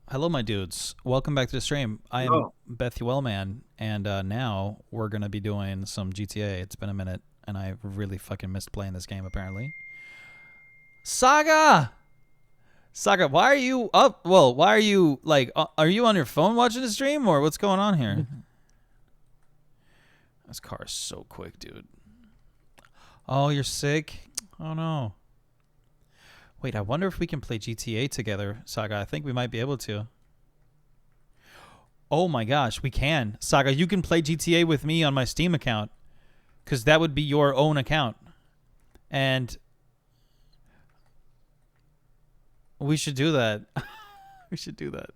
Hello, my dudes. Welcome back to the stream. I am No. Bethuel Man, and now we're gonna be doing some GTA. It's been a minute, and I really fucking missed playing this game. Apparently, Saga, Saga, why are you up? Well, why are you like? Are you on your phone watching the stream, or what's going on here? This car is so quick, dude. Oh, you're sick. Oh no. Wait, I wonder if we can play GTA together, Saga. I think we might be able to. Oh my gosh, we can. Saga, you can play GTA with me on my Steam account because that would be your own account. And we should do that. We should do that.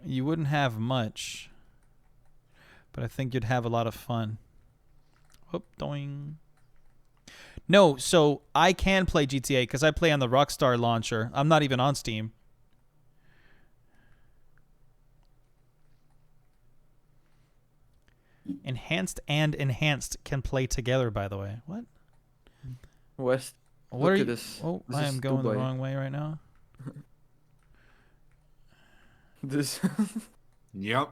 You wouldn't have much, but I think you'd have a lot of fun. Whoop, doing. No, so I can play GTA because I play on the Rockstar launcher. I'm not even on Steam. Enhanced and enhanced can play together, by the way. What? West. What Look are at you? this. Oh, This I is am going the Dubai. wrong way right now. This. Yep.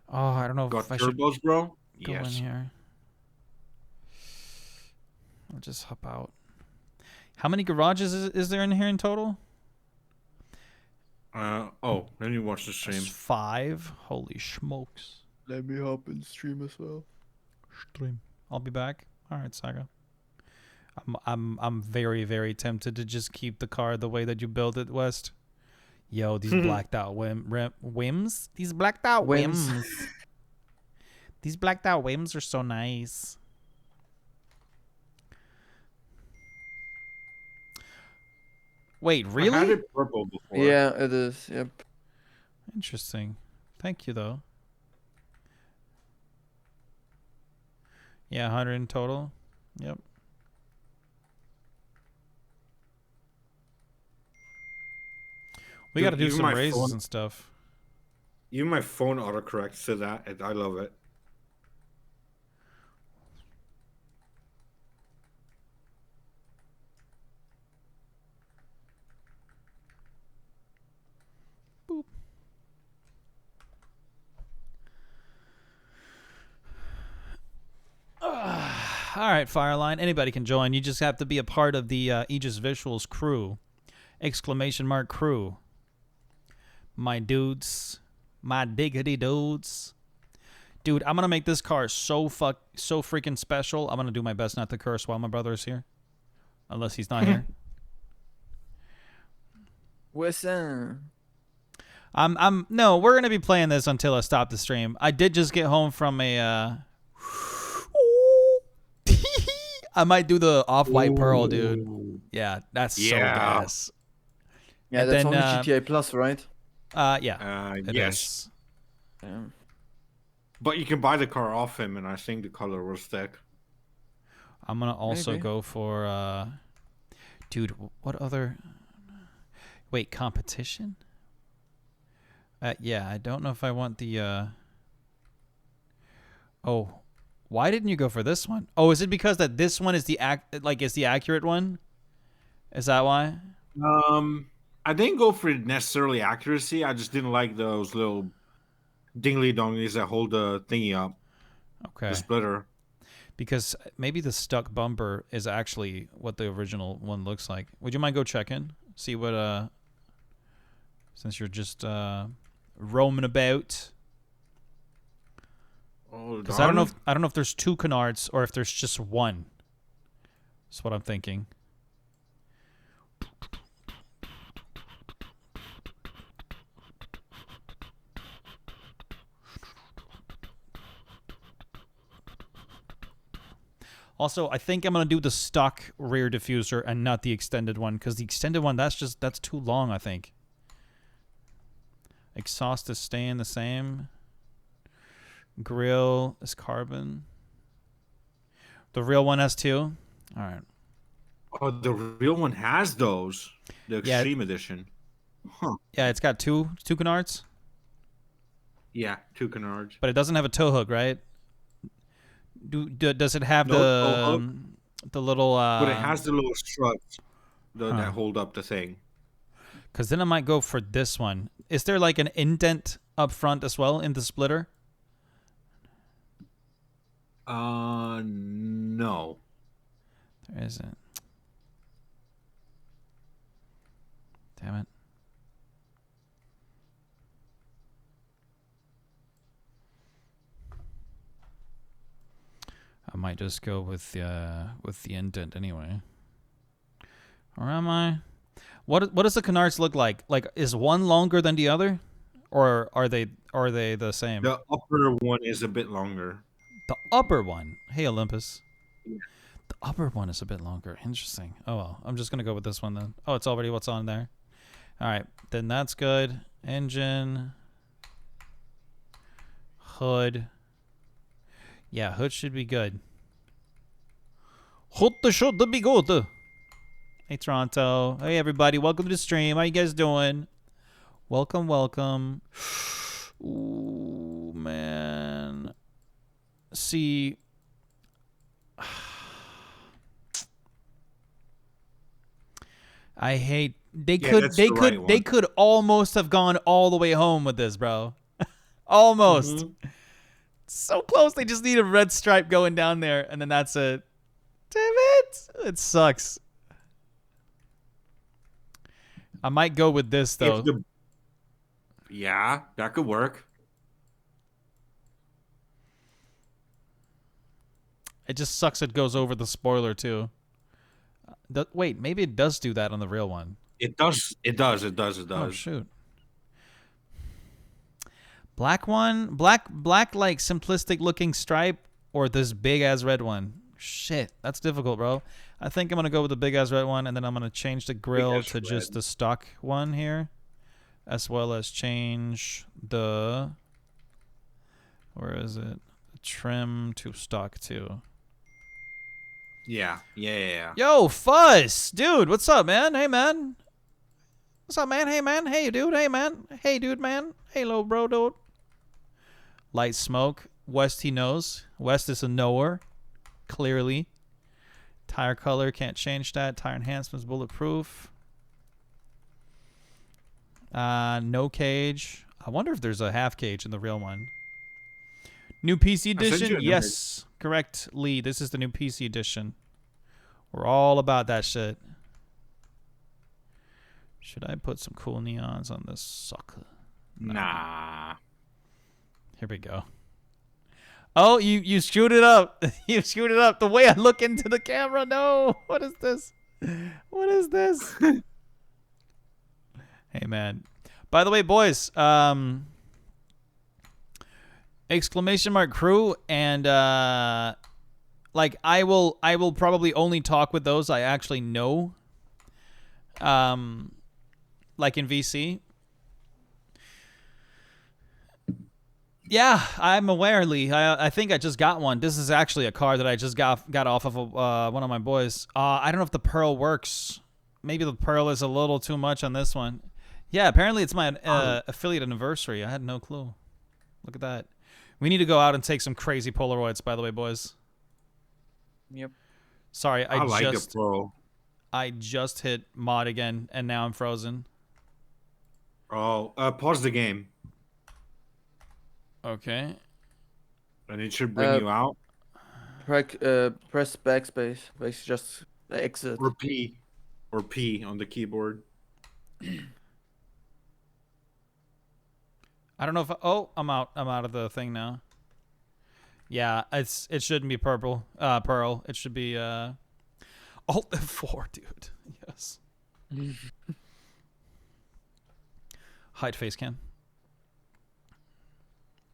Oh, I don't know Got if I should turbos, bro? go in Yes. here. I'll just hop out. How many garages is there in here in total? Let me watch the That's stream. 5. Holy smokes. Let me hop and stream as well. Stream. I'll be back. All right, Saga. I'm very, very tempted to just keep the car the way that you built it, West. Yo, these blacked out whims? These blacked out Whims. whims. These blacked out whims are so nice. Wait, I had really? it purple before. Yeah, it is. Yep. Interesting. Thank you, though. Yeah, 100 in total. Yep. We Dude, got to do even some my raises phone- and stuff. Even my phone autocorrects to that, and I love it. All right, Fireline. Anybody can join. You just have to be a part of the Aegis Visuals crew. Exclamation mark crew. My dudes. My diggity dudes. Dude, I'm going to make this car so freaking special. I'm going to do my best not to curse while my brother is here. Unless he's not here. Wesson. No, we're going to be playing this until I stop the stream. I did just get home from a I might do the off-white pearl, dude. Ooh. Yeah, that's Yeah. so gas. Yeah, And that's then, only GTA Plus, right? Yeah, it Yes. is. Damn. But you can buy the car off him, and I think the color was thick. I'm gonna also Maybe. go for dude, what other wait, competition? Yeah, I don't know if I want the oh, why didn't you go for this one? Oh, is it because that this one is the is the accurate one? Is that why? I didn't go for necessarily accuracy. I just didn't like those little dingly donglies that hold the thingy up, Okay. the splitter. Because maybe the stuck bumper is actually what the original one looks like. Would you mind go check in? See what since you're just roaming about. Oh, Because I don't know if there's 2 canards or if there's just one. That's what I'm thinking. Also, I think I'm gonna do the stock rear diffuser and not the extended one, because the extended one that's too long, I think. Exhaust is staying the same. Grill is carbon. The real one has 2. All right. Oh, the real one has those. The Yeah. Extreme Edition. Huh. Yeah, it's got two canards, Yeah, 2 canards. but it doesn't have a tow hook, right? Does it have No tow hook. the little But it has the little struts Huh. that hold up the thing. Because then I might go for this one. Is there like an indent up front as well in the splitter? No. There isn't. Damn it. I might just go with the indent anyway. Or am I? What does the canards look like? Like, is one longer than the other, or are they the same? The upper one is a bit longer. The upper one. Hey, Olympus. Yeah. The upper one is a bit longer. Interesting. Oh well, I'm just gonna go with this one then. Oh, it's already what's on there. All right, then that's good. Engine, hood. Yeah, hood should be good. Hood should be good. Hey Toronto. Hey everybody. Welcome to the stream. How you guys doing? Welcome, welcome. Ooh, man. See. I hate they could almost have gone all the way home with this, bro. Almost. Mm-hmm. So close. They just need a red stripe going down there, and then that's it. Damn it. It sucks. I might go with this though. Yeah, that could work. It just sucks it goes over the spoiler too. Wait, maybe it does do that on the real one. It does. Oh shoot. Black one? Black like simplistic looking stripe or this big ass red one? Shit, that's difficult, bro. I think I'm gonna go with the big ass red one, and then I'm gonna change the grill to just the stock one here, as well as change the where is it? Trim to stock too. Yeah. Yo, Fuzz, dude, what's up, man? Hey, man. What's up, man? Hey, man. Hey, dude. Hey, man. Hey, dude, man. Hey, little bro, dude. Light smoke. West, he knows. West is a knower. Clearly. Tire color, can't change that. Tire enhancements, bulletproof. No cage. I wonder if there's a half cage in the real one. New PC edition? Yes. Correct, Lee. This is the new PC edition. We're all about that shit. Should I put some cool neons on this sucker? No. Nah. Here we go. Oh, you screwed it up. You screwed it up. The way I look into the camera. No. What is this? What is this? Hey, man. By the way, boys, exclamation mark crew and like I will probably only talk with those I actually know, like in VC. Yeah, I'm aware, Lee. I think I just got one. This is actually a car that I just got off of one of my boys. I don't know if the Pearl works. Maybe the Pearl is a little too much on this one. Yeah, apparently it's my affiliate anniversary. I had no clue. Look at that. We need to go out and take some crazy Polaroids, by the way, boys. Yep. I Sorry, like the Pro. I just hit mod again, and now I'm frozen. Oh, pause the game. Okay. And it should bring you out. Press backspace. Basically just exit. Or P. Or P on the keyboard. I don't know if I'm out of the thing now. Yeah, it shouldn't be purple. Pearl. It should be Alt F4, dude. Yes. Hide face cam.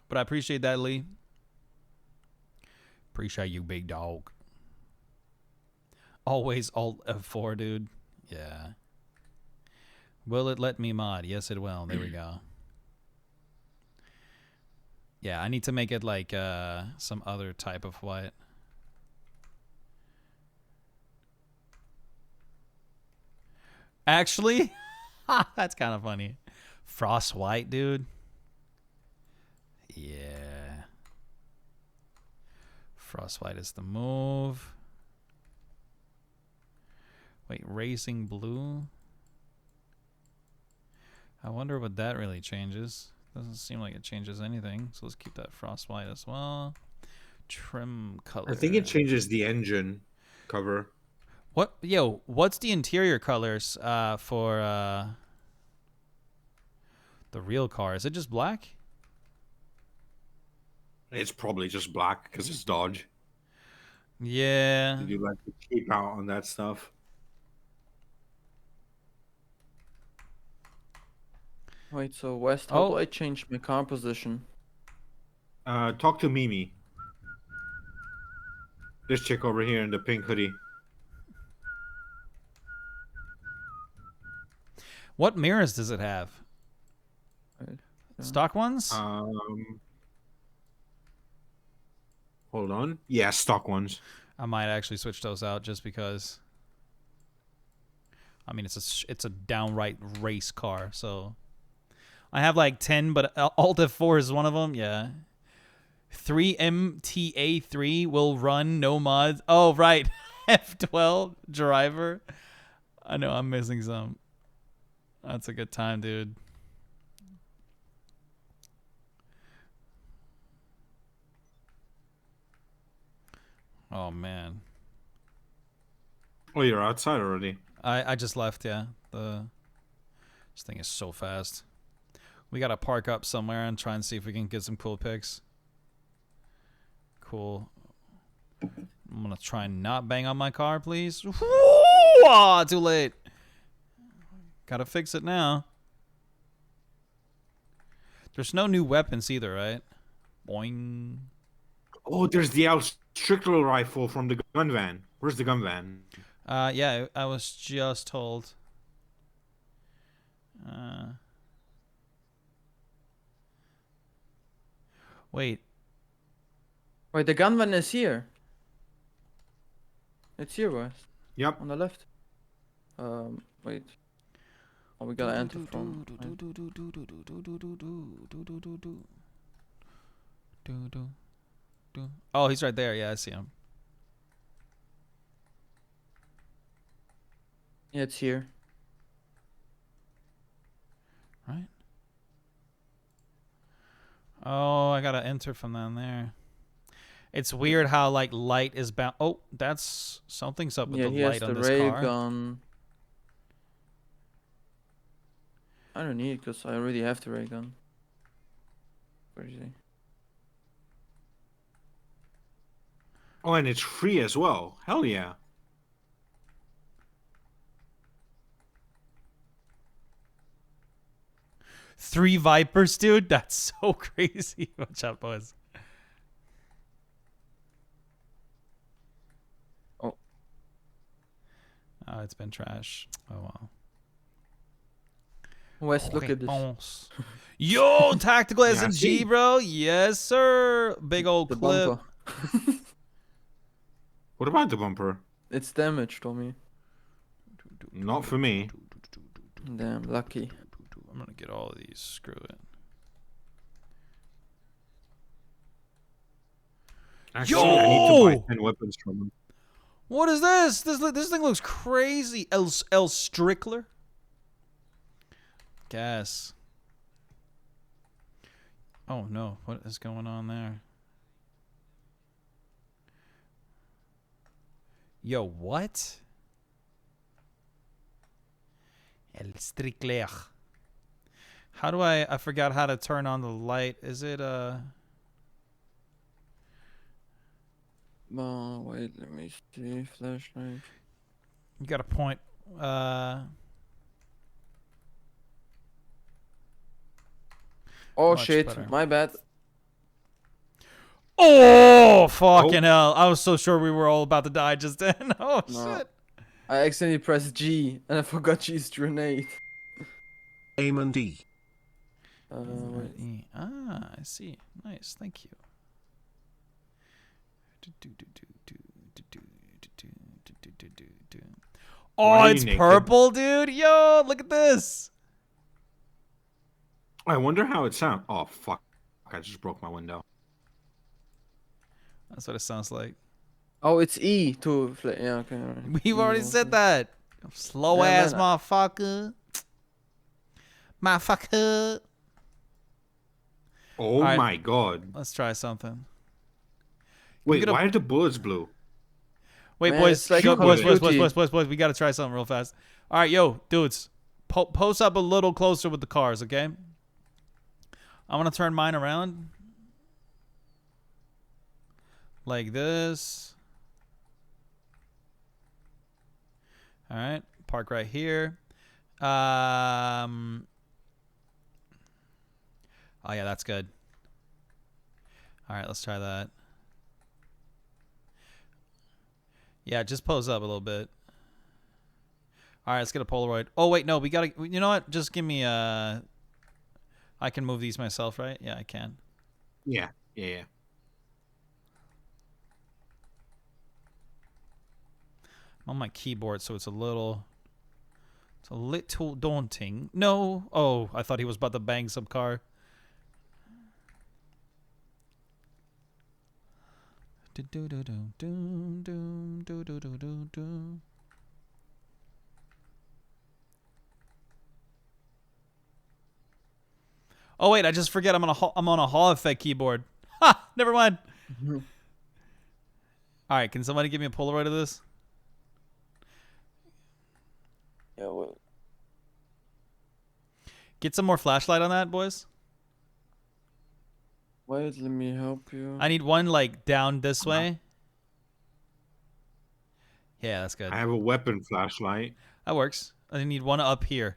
But I appreciate that, Lee. Appreciate you, big dog. Always Alt F4, dude. Yeah. Will it let me mod? Yes, it will. There we go. Yeah, I need to make it like some other type of white. Actually, that's kind of funny. Frost white, dude. Yeah. Frost white is the move. Wait, racing blue? I wonder what that really changes. Doesn't seem like it changes anything. So let's keep that frost white as well. Trim color. I think it changes the engine cover. What? Yo, what's the interior colors for the real car? Is it just black? It's probably just black because it's Dodge. Yeah. Did you like to keep out on that stuff? Wait, so West, how do Oh. I change my car position? Talk to Mimi. This chick over here in the pink hoodie. What mirrors does it have? Right. Stock ones? Hold on. Yeah, stock ones. I might actually switch those out just because. I mean, it's a downright race car, so I have like 10, but Alt F4 is one of them. Yeah. 3MTA3 will run no mods. Oh, right. F12 driver. I know I'm missing some. That's a good time, dude. Oh, man. Oh, you're outside already. I just left, yeah. This thing is so fast. We gotta park up somewhere and try and see if we can get some cool pics. Cool. I'm gonna try and not bang on my car, please. Ah, too late. Gotta fix it now. There's no new weapons either, right? Boing. Oh, there's the Strickler rifle from the gun van. Where's the gun van? Yeah, I was just told. Wait. Wait, the gun van is here. It's here, West. Yep. On the left. Wait. Oh, we gotta enter from. Oh, he's right there. Yeah, I see him. Yeah, it's here. Right? Oh, I gotta enter from down there. It's weird how like light is bound. Oh, that's something's up with Yeah, the he has light the on this ray car. gun. I don't need it because I already have the ray gun. Where is he? Oh, and it's free as well. Hell yeah. Three Vipers, dude. That's so crazy. Watch out, boys. Oh. Oh, it's been trash. Oh wow. West, look at this. Réponse. Yo, tactical Yeah, SMG, see? bro. Yes, sir. Big old The clip. bumper. What about the bumper? It's damaged, Tommy. Not for me. Damn, lucky. I'm gonna get all of these. Screw it. Actually, I need to buy Yo! 10 weapons from him. What is this? This thing looks crazy. El Strickler. Gas. Oh no! What is going on there? Yo, what? El Strickler. How do I forgot how to turn on the light. Is it Oh, wait, let me see. Flashlight. you got to point Oh Much shit, better. my bad. Oh, fucking hell. I was so sure we were all about to die just then. Oh, No. shit. I accidentally pressed G and I forgot G's grenade. Aim and E. Wait. Ah, I see. Nice. Thank you. Why Oh, are you it's naked? purple, dude. Yo, look at this. I wonder how it sounds. Oh, fuck. I just broke my window. That's what it sounds like. Oh, it's E to yeah, okay. Alright. We've already E said also. that. Slow Yeah, ass man, motherfucker. Motherfucker. Oh Alright. my god. Let's try something. Wait, get a- why are the bullets blue? Wait, Man, boys, it's like yo, Call boys, of boys, boys, Duty. boys, boys, boys. We gotta try something real fast. All right, yo, dudes, post up a little closer with the cars, okay? I'm gonna turn mine around like this. All right, park right here. Oh yeah, that's good. All right, let's try that. Yeah, just pose up a little bit. All right, let's get a Polaroid. Oh, wait, no, we got to... You know what? Just give me a... I can move these myself, right? Yeah, I can. Yeah, yeah. I'm on my keyboard, so it's a little daunting. No. Oh, I thought he was about to bang some car. Oh wait, I just forget I'm on a Hall effect keyboard. Ha! Never mind. All right, can somebody give me a Polaroid of this? Yeah, well, Get some more flashlight on that, boys. wait, let me help you. I need one like down this way. Yeah, that's good. I have a weapon flashlight. That works. I need one up here,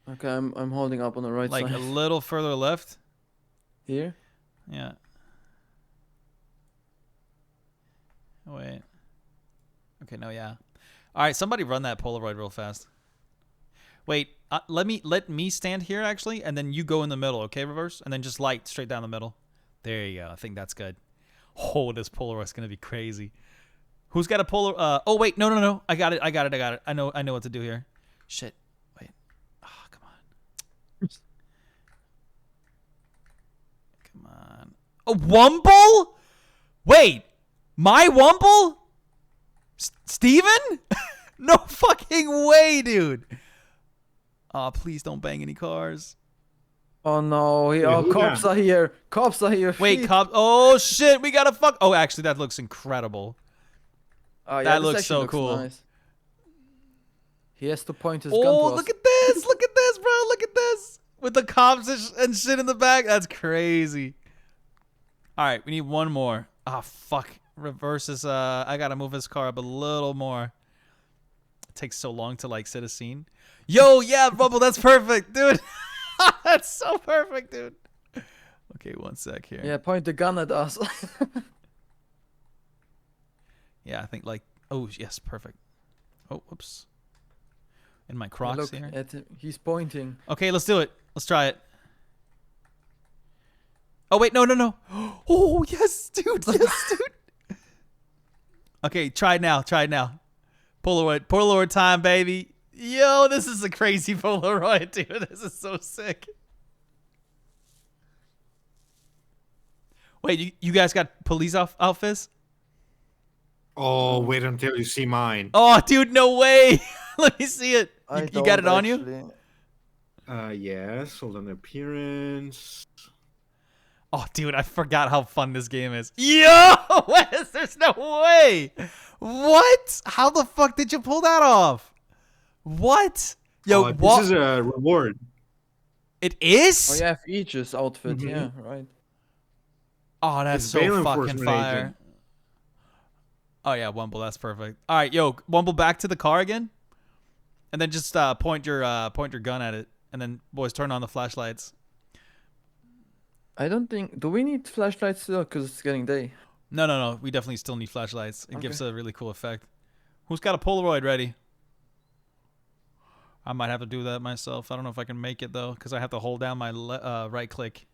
Okay, I'm holding up on the right like side. a little further left. Here? Yeah. Wait. Okay, no, yeah. All right, somebody run that Polaroid real fast. Wait, let me stand here actually, and then you go in the middle, okay, reverse, and then just light straight down the middle. There you go. I think that's good. Oh, this Polaroid's gonna be crazy. Who's got a Polaroid? Oh wait, no. I got it. I know what to do here. Shit. Wait. Oh, come on. Come on. A Wumble? Wait, my Wumble? Steven? No fucking way, dude. Oh, please don't bang any cars. Oh no, who cops that? are here. Cops are here. Wait, Shit. cop. Oh shit, we gotta fuck. Oh, actually, that looks incredible. Oh, yeah, that this looks actually so looks cool. Nice. He has to point his gun to Oh, us. look at this! Look at this, bro! Look at this! With the cops and shit in the back. That's crazy. All right, we need one more. Ah, fuck. Reverse is. I gotta move his car up a little more. It takes so long to like set a scene. Yo, yeah, Bubble, that's perfect, dude. That's so perfect, dude. Okay, one sec here. Yeah, point the gun at us. Yeah, I think like. Oh yes, perfect. Oh, whoops. In my Crocs Look here. at him. He's pointing. Okay, let's do it. Let's try it. Oh wait, no. Oh yes, dude. Yes, dude. Okay, try it now. Polaroid time, baby. Yo, this is a crazy Polaroid, dude. This is so sick. Wait, you guys got police outfits? Oh, wait until you see mine. Oh, dude, no way. Let me see it. You got it on you? Yes. Hold on. Appearance. Oh, dude, I forgot how fun this game is. Yo, Wes, there's no way. What? How the fuck did you pull that off? What? Yo, This is a reward. It is? Oh, yeah, Aegis outfit. Mhm. Yeah, right. Oh, that's It's so bail fucking enforcement fire. agent. Oh, yeah, Wumble, that's perfect. All right, yo, Wumble, back to the car again. And then just point your gun at it. And then, boys, turn on the flashlights. I don't think. Do we need flashlights still? Because it's getting day. No. We definitely still need flashlights. It Okay. gives a really cool effect. Who's got a Polaroid ready? I might have to do that myself. I don't know if I can make it, though, because I have to hold down my right click.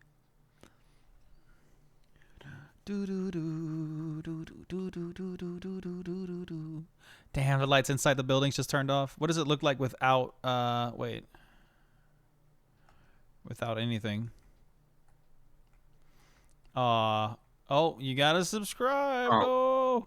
Damn, the lights inside the buildings just turned off. What does it look like without, wait. Without anything? Oh, you gotta subscribe. Oh.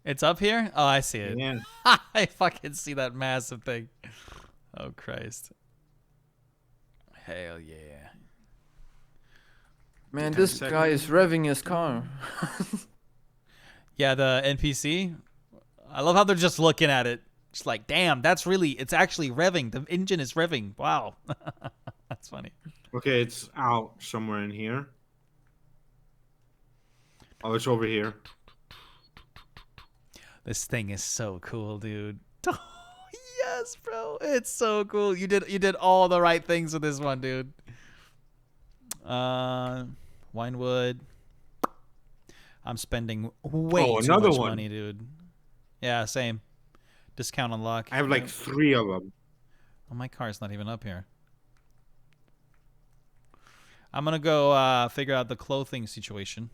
It's up here? Oh, I see it. Yeah. I fucking see that massive thing. Oh, Christ. Hell yeah. Man, 10 this guy is seconds. revving his car. Yeah, the NPC. I love how they're just looking at it. Just like, damn, that's really, it's actually revving. The engine is revving. Wow. That's funny. Okay, it's out somewhere in here. Oh, it's over here. This thing is so cool, dude. Yes, bro. It's so cool. You did all the right things with this one, dude. Winewood. I'm spending way too another much one. money, dude. Yeah, same. Discount unlock. I have like Yep. 3 of them. Oh, my car's not even up here. I'm gonna go figure out the clothing situation.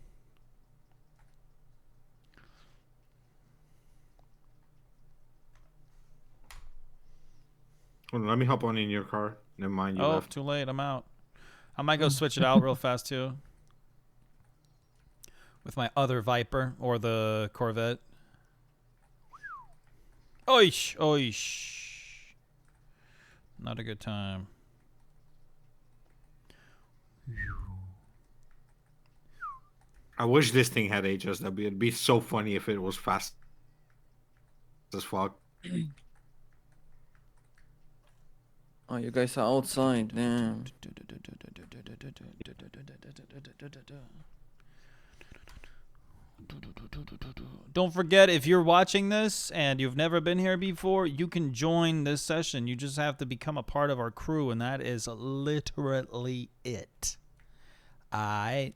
Hold on, let me hop on in your car. Never mind, you Oh, left. too late. I'm out. I might go switch it out real fast too. With my other Viper or the Corvette. Oish, oish. Not a good time. I wish this thing had HSW. It'd be so funny if it was fast as fuck. Oh, you guys are outside. Damn. Don't forget, if you're watching this and you've never been here before, you can join this session. You just have to become a part of our crew, and that is literally it. I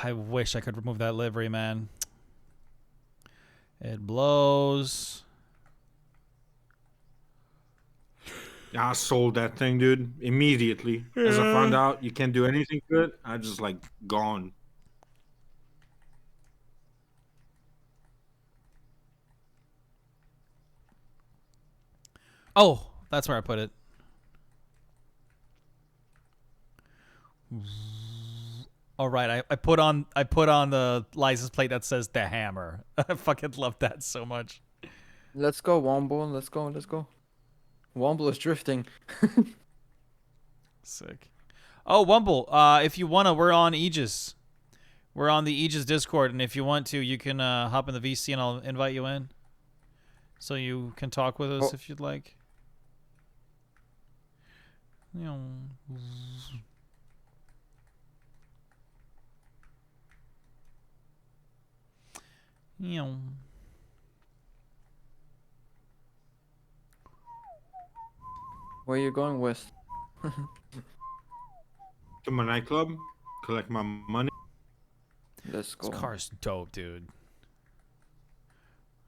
wish I could remove that livery, man. It blows. Yeah, I sold that thing, dude, immediately. As I found out you can't do anything to it, I just like gone. Oh, that's where I put it. All right, I put on the license plate that says the Hammer. I fucking love that so much. Let's go, Womble. Let's go. Let's go. Womble is drifting. Sick. Oh, Wumble, if you wanna, we're on Aegis. We're on the Aegis Discord, and if you want to, you can hop in the VC and I'll invite you in. So you can talk with us Oh. if you'd like. You know. You know. Where you going, West? To my nightclub, collect my money. Let's go. This car's dope, dude.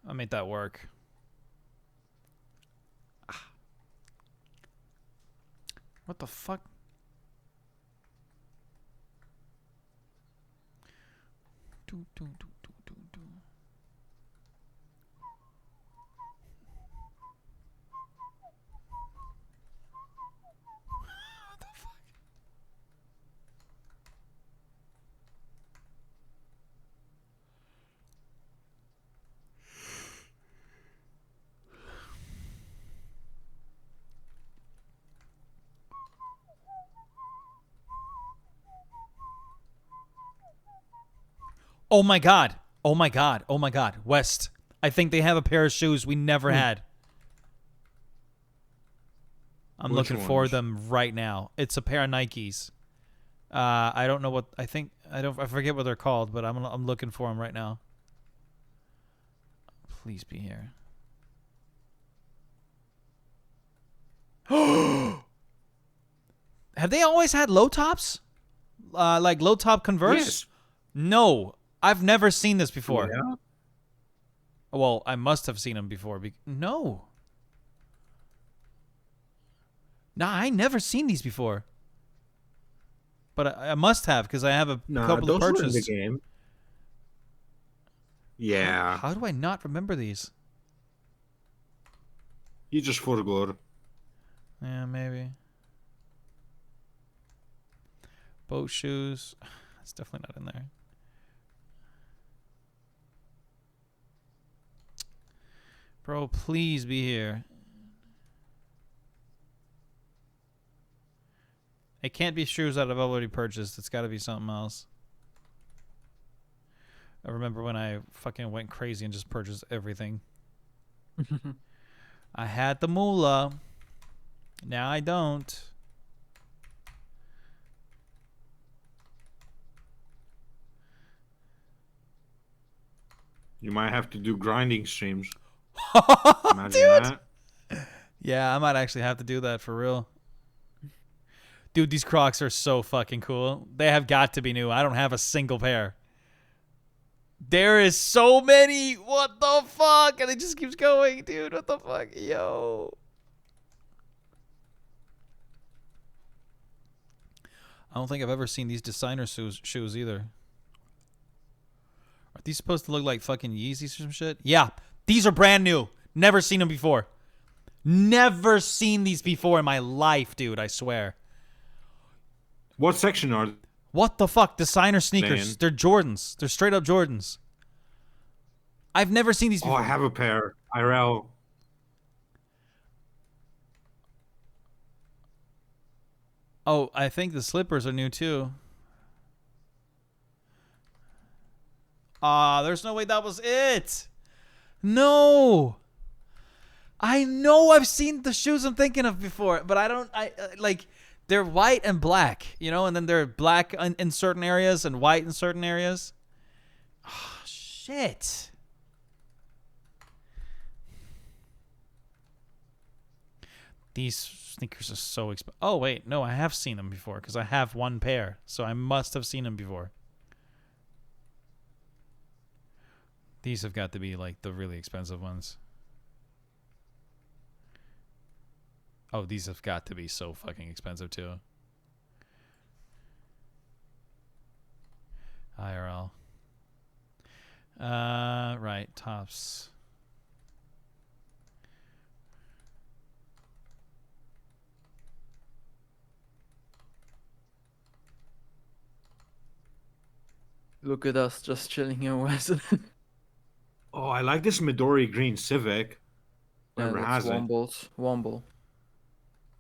I made that work. Ah. What the fuck? Do, do, do, do, do, do. What the fuck? Oh my god. Oh my god. Oh my god. West. I think they have a pair of shoes we never had. I'm Which looking for ones? them right now. It's a pair of Nikes. I don't know what I forget what they're called, but I'm looking for them right now. Please be here. Have they always had low tops? Like low top Converse? Yes. No, I've never seen this before. Yeah. Well, I must have seen them before. No. Nah, I never seen these before. But I must have because I have a Nah, couple those of were in the purchases. game. Yeah. How do I not remember these? You just forgot. Yeah, maybe. Boat shoes. It's definitely not in there. Bro, please be here. It can't be shoes that I've already purchased. It's got to be something else. I remember when I fucking went crazy and just purchased everything. I had the moolah. Now I don't. You might have to do grinding streams. Dude. Imagine that. Yeah, I might actually have to do that for real. Dude, these Crocs are so fucking cool. They have got to be new. I don't have a single pair. There is so many. What the fuck? And it just keeps going, dude. What the fuck? Yo. I don't think I've ever seen these designer shoes either. Are these supposed to look like fucking Yeezys or some shit? Yeah. These are brand new. Never seen them before. Never seen these before in my life, dude. I swear. What section are What the fuck? Designer sneakers. Man. They're Jordans. They're straight up Jordans. I've never seen these Oh, before. I have a pair. IRL. Oh, I think the slippers are new too. There's no way that was it. No. I know I've seen the shoes I'm thinking of before, but I don't. Like they're white and black, you know, and then they're black in certain areas and white in certain areas. Oh, shit. These sneakers are so expensive. Oh, wait. No, I have seen them before because I have one pair. So I must have seen them before. These have got to be like the really expensive ones. Oh, these have got to be so fucking expensive too. IRL. Right. Tops. Look at us just chilling in West. Oh, I like this Midori green Civic. Yeah, Whoever that's has it. Womble's. Womble.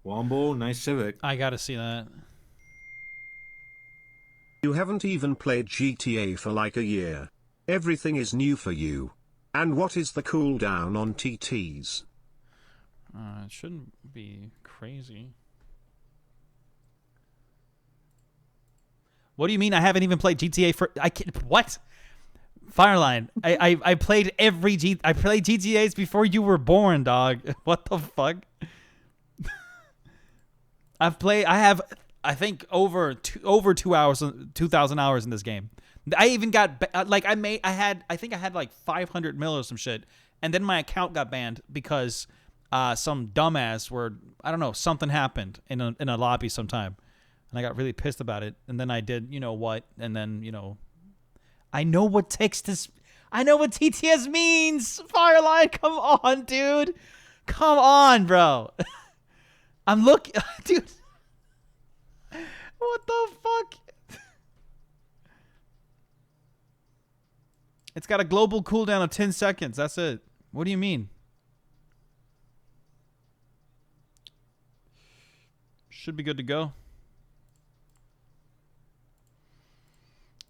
Wombo, nice Civic. I gotta see that. You haven't even played GTA for like a year. Everything is new for you. And what is the cooldown on TTs? It shouldn't be crazy. What do you mean I haven't even played GTA for... I can't... What? Fireline. I played every I played GTAs before you were born, dog. What the fuck? I have I think over 2,000 hours in this game. I even got like I think I had like 500 mil or some shit, and then my account got banned because some dumbass I don't know, something happened in a lobby sometime, and I got really pissed about it. And then I did you know what, and then I know what text is. I know what TTS means. Fireline, come on, dude. Come on, bro. I'm looking, dude. What the fuck? It's got a global cooldown of 10 seconds. That's it. What do you mean? Should be good to go.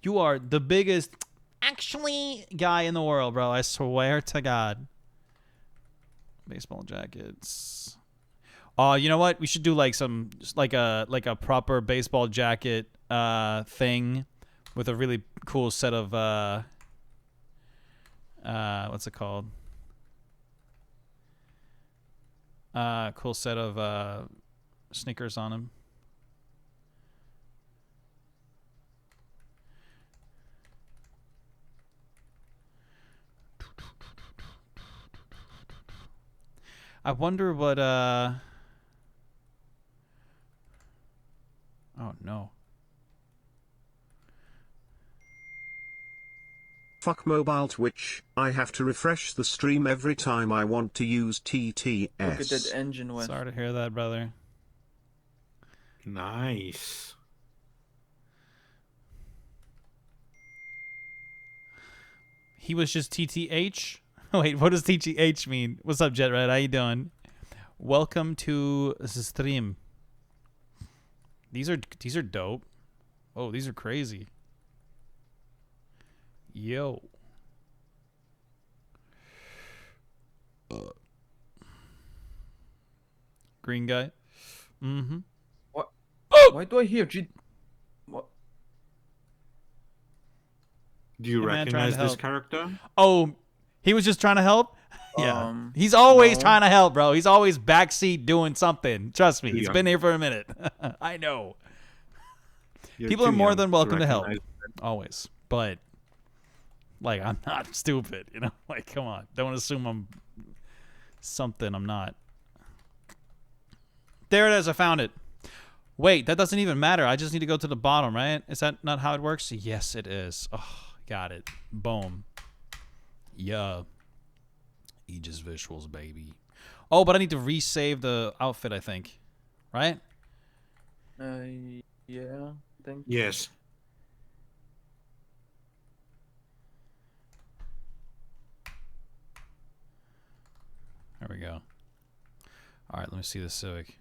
You are the biggest actually guy in the world, bro. I swear to God. Baseball jackets. Oh, you know what? We should do like a proper baseball jacket thing with a really cool set of what's it called? Cool set of sneakers on them. I wonder what oh no. Fuck mobile Twitch, I have to refresh the stream every time I want to use TTS. Look at that engine, West. Sorry to hear that, brother. Nice. He was just TTH. Wait, what does TGH mean? What's up, Jet Red? How you doing? Welcome to the stream. These are dope. Oh, these are crazy. Yo. Green guy. Mm-hmm. What? Oh! Why do I hear What? Do you Hey, man, trying recognize to this help. character? Oh, he was just trying to help? Yeah. Um, He's always no. trying to help, bro. He's always backseat doing something. Trust me. Too He's young. been here for a minute. I know. You're People are too more young than welcome to help. recognize- Always. But, like, I'm not stupid, you know? Like, come on. Don't assume I'm something I'm not. There it is. I found it. Wait, that doesn't even matter. I just need to go to the bottom, right? Is that not how it works? Yes, it is. Oh, got it. Boom. Yeah. Aegis visuals, baby. Oh, but I need to resave the outfit, I think. Right? Yeah, I think. Yes. There we go. All right, let me see the Civic.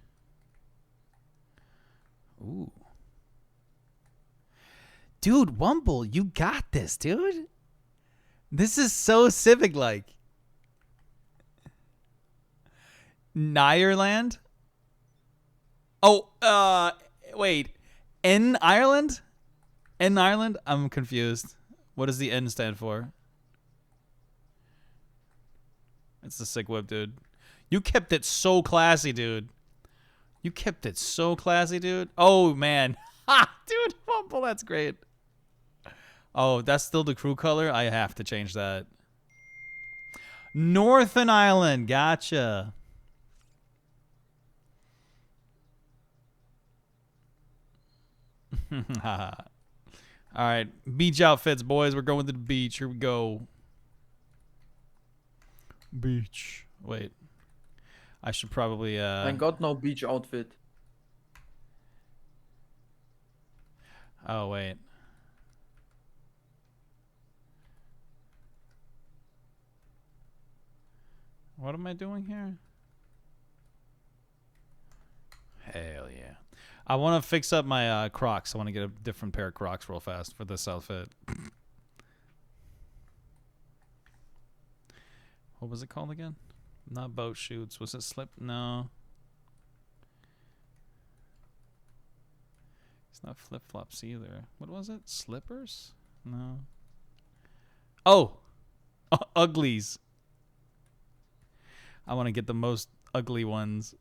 Ooh. Dude, Wumble, you got this, dude. This is so Civic-like. Nireland? Oh, wait. N Ireland? N Ireland? I'm confused. What does the N stand for? It's the sick whip, dude. You kept it so classy, dude. You kept it so classy, dude. Oh, man. Ha! Dude, Wumble, that's great. Oh, that's still the crew color? I have to change that. Northern Ireland. Gotcha. All right. Beach outfits, boys. We're going to the beach. Here we go. Beach. Wait. I should probably I got no beach outfit. Oh, wait. What am I doing here? Hell yeah. I want to fix up my Crocs. I want to get a different pair of Crocs real fast for this outfit. What was it called again? Not boat shoots. Was it slip? No. It's not flip-flops either. What was it? Slippers? No. Oh! Uglies. I want to get the most ugly ones.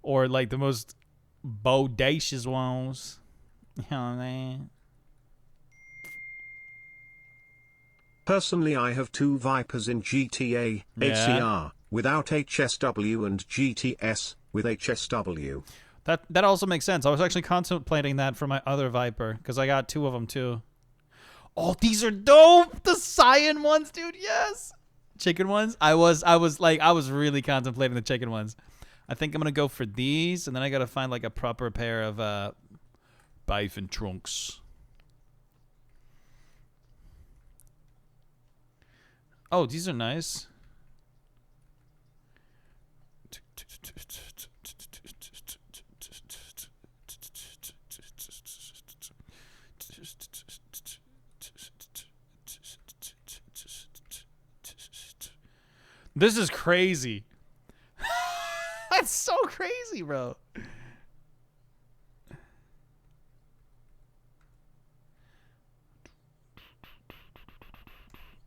Or like the most bodacious ones. You know what I mean? Personally, I have 2 Vipers in GTA Yeah. ACR without HSW and GTS with HSW. That also makes sense. I was actually contemplating that for my other Viper because I got 2 of them too. Oh, these are dope! The cyan ones, dude. Yes. Chicken ones. I was really contemplating the chicken ones. I think I'm gonna go for these, and then I gotta find like a proper pair of bison trunks. Oh, these are nice. This is crazy. That's so crazy, bro.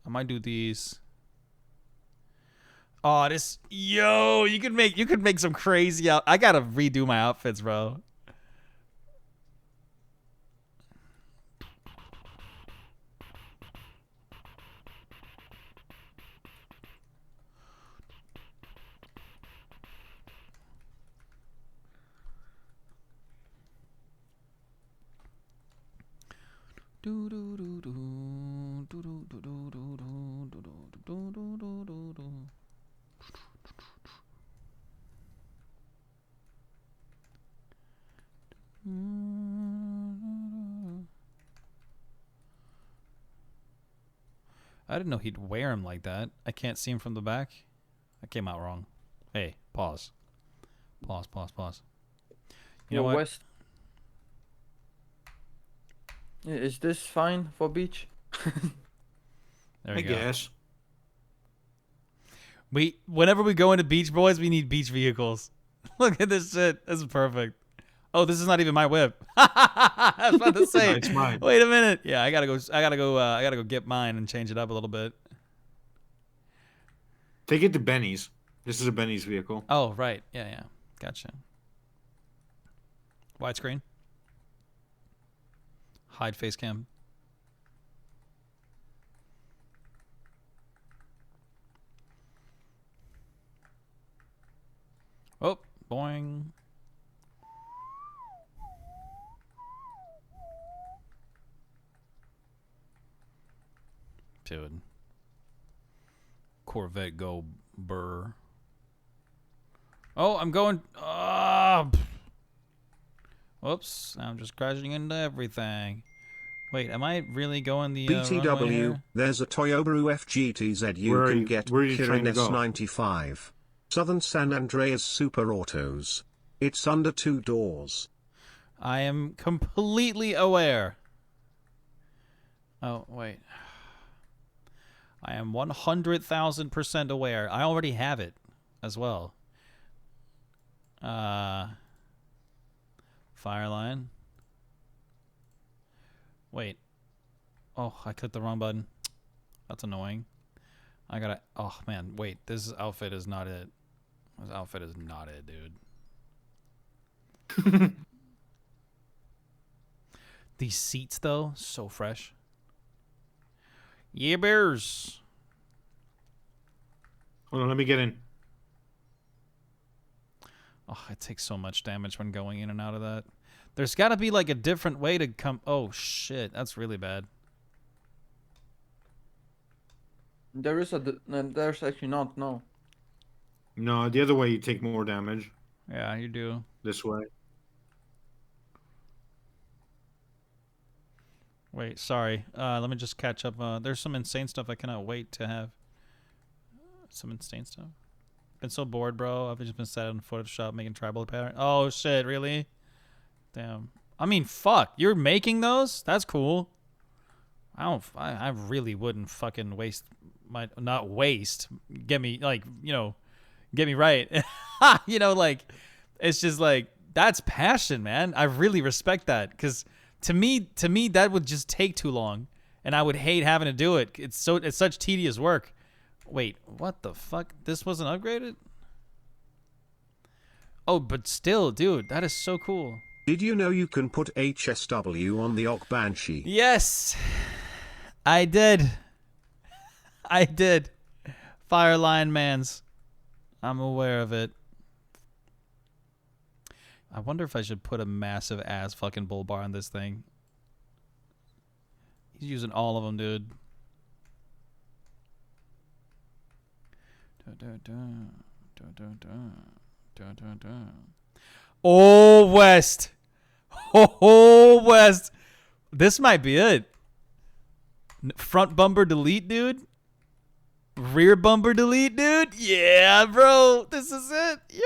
I might do these. Oh, you could make some crazy out. I gotta redo my outfits, bro. I didn't know he'd wear him like that. I can't see him from the back. I came out wrong. Hey, pause. Pause. You know what? West. Is this fine for beach? There I we go. guess. Whenever we go into Beach Boys, we need beach vehicles. Look at this shit. This is perfect. Oh, this is not even my whip. I was about to say. No, it's mine. Wait a minute. Yeah, I gotta go get mine and change it up a little bit. Take it to Benny's. This is a Benny's vehicle. Oh, right. Yeah. Gotcha. Widescreen. Hide face cam. Oh, boing. Dude. Corvette go burr. Oh, I'm going. Whoops. I'm just crashing into everything. Wait, am I really going the runway BTW, here? there's a Toyobaru FGTZ you Where are can you- get where are you trying Kirin to go? S95. Southern San Andreas Super Autos. It's under 2 doors. I am completely aware. Oh, wait. I am 100,000% aware. I already have it as well. Fireline. Wait. Oh, I clicked the wrong button. That's annoying. I gotta. Oh, man. Wait. This outfit is not it. This outfit is not it, dude. These seats, though, so fresh. Yeah, bears. Hold on, let me get in. Oh, it takes so much damage when going in and out of that. There's got to be like a different way to come. Oh, shit. That's really bad. There's actually not. No. No, the other way you take more damage. Yeah, you do. This way. Wait, sorry. Let me just catch up. There's some insane stuff I cannot wait to have. Some insane stuff. Been so bored, bro. I've just been sat in Photoshop making tribal pattern. Oh, shit. Really? Damn. I mean, fuck. You're making those? That's cool. I really wouldn't fucking waste my, not waste. Get me, like, get me right. Like, it's just like, that's passion, man. I really respect that. Because to me, that would just take too long. And I would hate having to do it. It's such tedious work. Wait, what the fuck? This wasn't upgraded? Oh, but still, dude, that is so cool. Did you know you can put HSW on the Og Banshee? Yes, I did. I did. Fireline Mans. I'm aware of it. I wonder if I should put a massive ass fucking bull bar on this thing. He's using all of them, dude. Oh, West. Oh, West. This might be it. Front bumper delete, dude. Rear bumper delete, dude. Yeah, bro. This is it. Yo.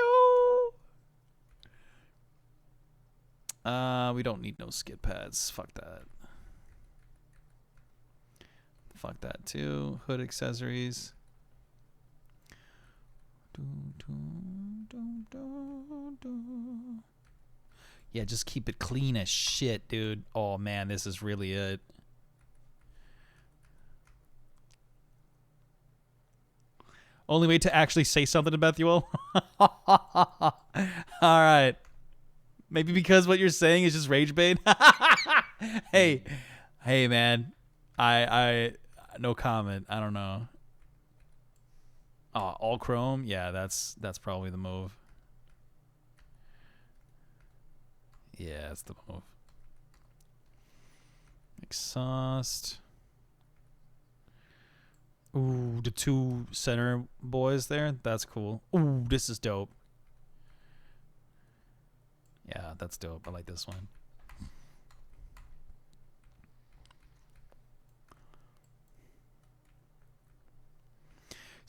We don't need no skid pads. Fuck that. Fuck that too. Hood accessories. Yeah, just keep it clean as shit, dude. Oh man, this is really it. Only way to actually say something to Bethuel? All right. Maybe because what you're saying is just rage bait. Hey, man. I no comment. I don't know. Oh, all chrome? Yeah, that's probably the move. Yeah, that's the move. Exhaust. Ooh, the two center boys there. That's cool. Ooh, this is dope. Yeah, that's dope. I like this one.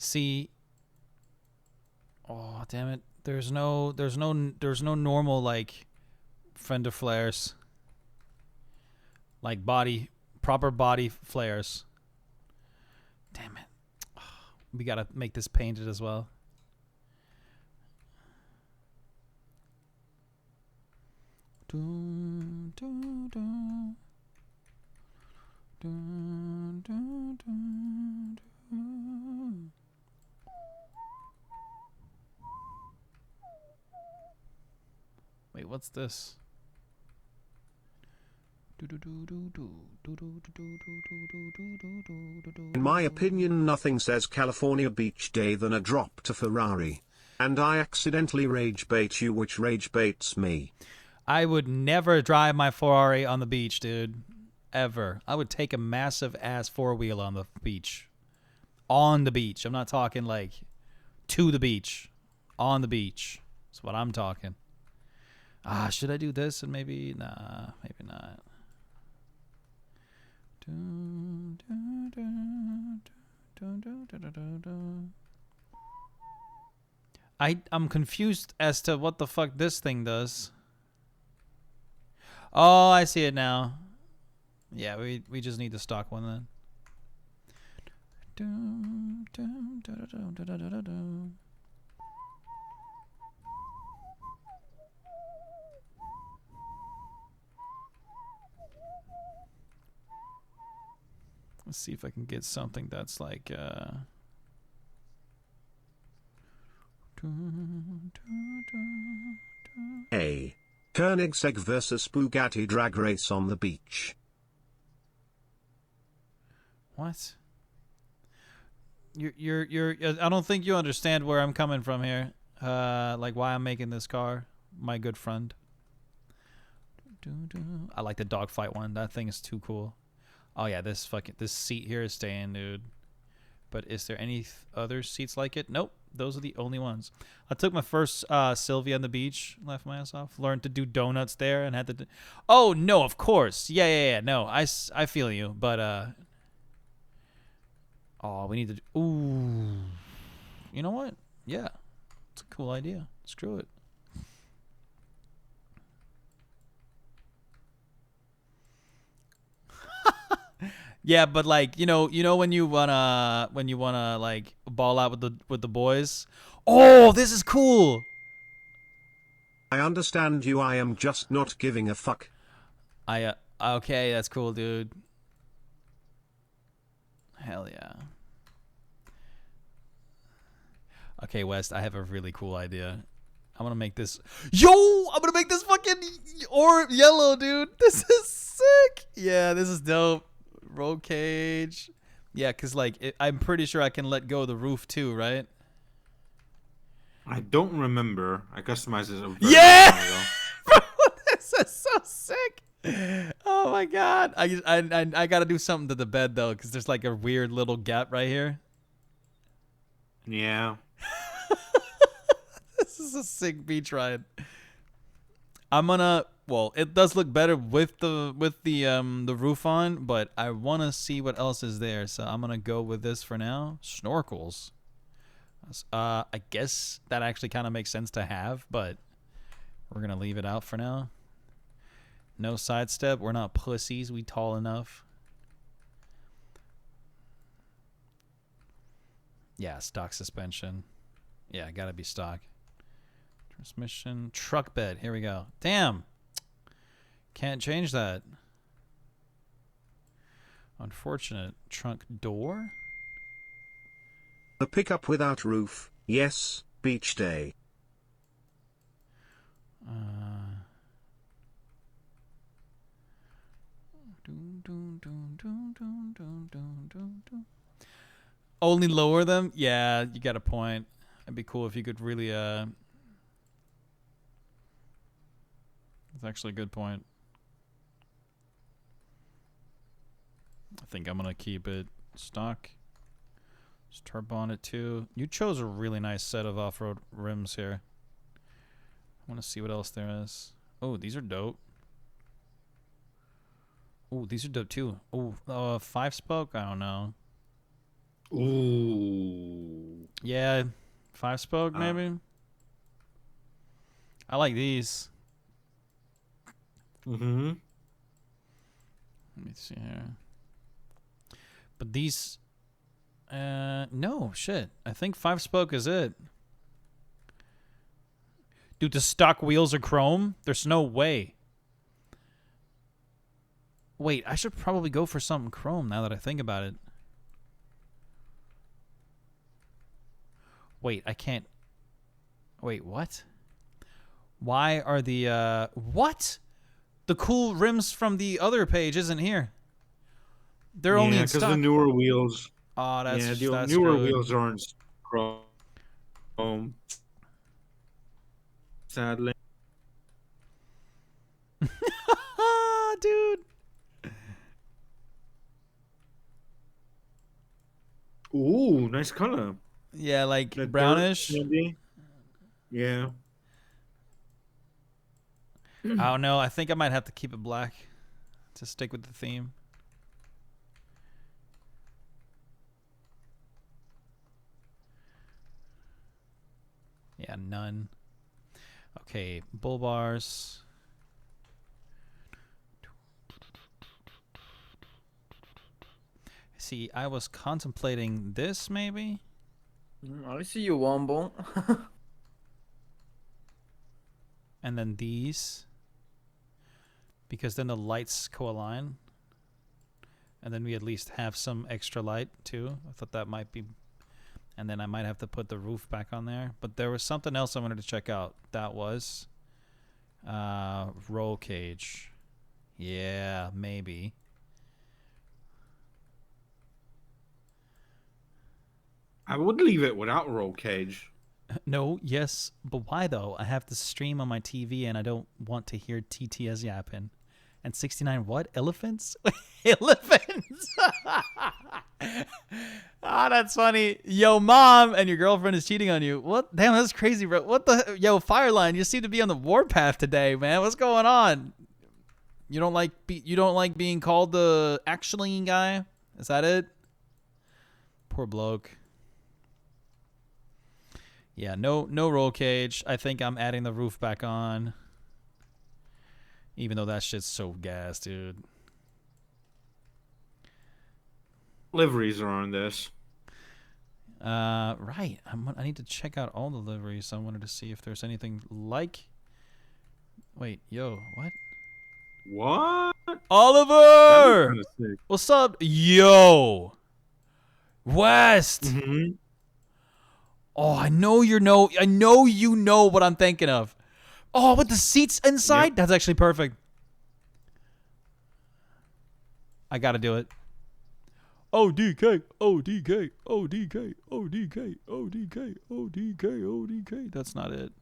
See. Oh damn it! There's no normal like fender flares. Like proper body flares. Damn it! We gotta make this painted as well. Dun, dun, dun. Dun, dun, dun, dun. Wait, what's this? In my opinion, nothing says California Beach Day than a drop to Ferrari. And I accidentally rage bait you, which rage baits me. I would never drive my Ferrari on the beach, dude. Ever. I would take a massive ass four-wheel on the beach. On the beach. I'm not talking like to the beach. On the beach. That's what I'm talking. Should I do this and maybe... Nah, maybe not. I'm confused as to what the fuck this thing does. Oh, I see it now. Yeah, we just need the stock one then. Let's see if I can get something that's like A. Koenigsegg versus Bugatti drag race on the beach. What? You're I don't think you understand where I'm coming from here. Like why I'm making this car, my good friend. I like the dogfight one. That thing is too cool. Oh yeah, this seat here is staying, dude. But is there any other seats like it? Nope. Those are the only ones. I took my first Sylvia on the beach, laughed my ass off, learned to do donuts there, and had to. Oh no, of course, yeah. No, I feel you, but oh, we need to. Ooh, you know what? Yeah, it's a cool idea. Screw it. Yeah, but like you know when you wanna like ball out with the boys. Oh, this is cool. I understand you, I am just not giving a fuck. Okay, that's cool, dude. Hell yeah. Okay, West, I have a really cool idea. I'm gonna make this. I'm gonna make this fucking yellow, dude. This is sick. Yeah, this is dope. Roll cage. Yeah, because like I'm pretty sure I can let go of the roof too, right? I don't remember. I customized this a very Yeah! long ago. Bro, this is so sick. Oh my god. I gotta do something to the bed though, because there's like a weird little gap right here. Yeah. This is a sick beach ride. I'm gonna. Well, it does look better with the roof on, but I want to see what else is there, so I'm gonna go with this for now. Snorkels. I guess that actually kind of makes sense to have, but we're gonna leave it out for now. No sidestep. We're not pussies. We tall enough. Yeah, stock suspension. Yeah, gotta be stock. Transmission, truck bed. Here we go. Damn. Can't change that. Unfortunate. Trunk door. The pickup without roof. Yes, beach day. Only lower them? Yeah, you got a point. It'd be cool if you could really that's actually a good point. I think I'm gonna keep it stock. Just turbo on it too. You chose a really nice set of off-road rims here. I want to see what else there is. Oh, these are dope. Oh, these are dope too. Oh, 5-spoke? I don't know. Ooh. Yeah, 5-spoke Uh, maybe. I like these. Mm-hmm. Let me see here. But these, no shit. I think 5-spoke is it. Dude, the stock wheels are chrome. There's no way. Wait, I should probably go for something chrome now that I think about it. Wait, I can't. Wait, what? Why are the what? The cool rims from the other page isn't here. They're only Yeah, in because the stock. newer wheels. Oh, Yeah, the that's newer screwed. wheels aren't chrome. Sadly. Ah, dude. Ooh, nice color. Yeah, like The dirt, brownish. maybe. Yeah. I don't know. I think I might have to keep it black to stick with the theme. Yeah, none. Okay, bull bars. See, I was contemplating this maybe. I see you, Wombo. And then these. Because then the lights co-align. And then we at least have some extra light too. I thought that might be. And then I might have to put the roof back on there. But there was something else I wanted to check out. That was roll cage. Yeah, maybe. I would leave it without roll cage. No, yes, but why though? I have to stream on my TV and I don't want to hear TTS yapping. And 69 what? Elephants? Elephants! Ah, that's funny. Yo, mom, and your girlfriend is cheating on you. What? Damn, that's crazy, bro. What the? Yo, Fireline, you seem to be on the warpath today, man. What's going on? You don't like being called the actually guy? Is that it? Poor bloke. Yeah, no roll cage. I think I'm adding the roof back on. Even though that shit's so gas, dude. Liveries are on this. Right. I need to check out all the liveries. I wanted to see if there's anything like. Wait, yo, what? What? That is Oliver! kind of sick. What's up? Yo! West! Mm-hmm. Oh, I know you know what I'm thinking of. Oh, with the seats inside? Yep. That's actually perfect. I gotta do it. ODK, ODK, ODK, ODK, ODK, ODK, ODK. That's not it.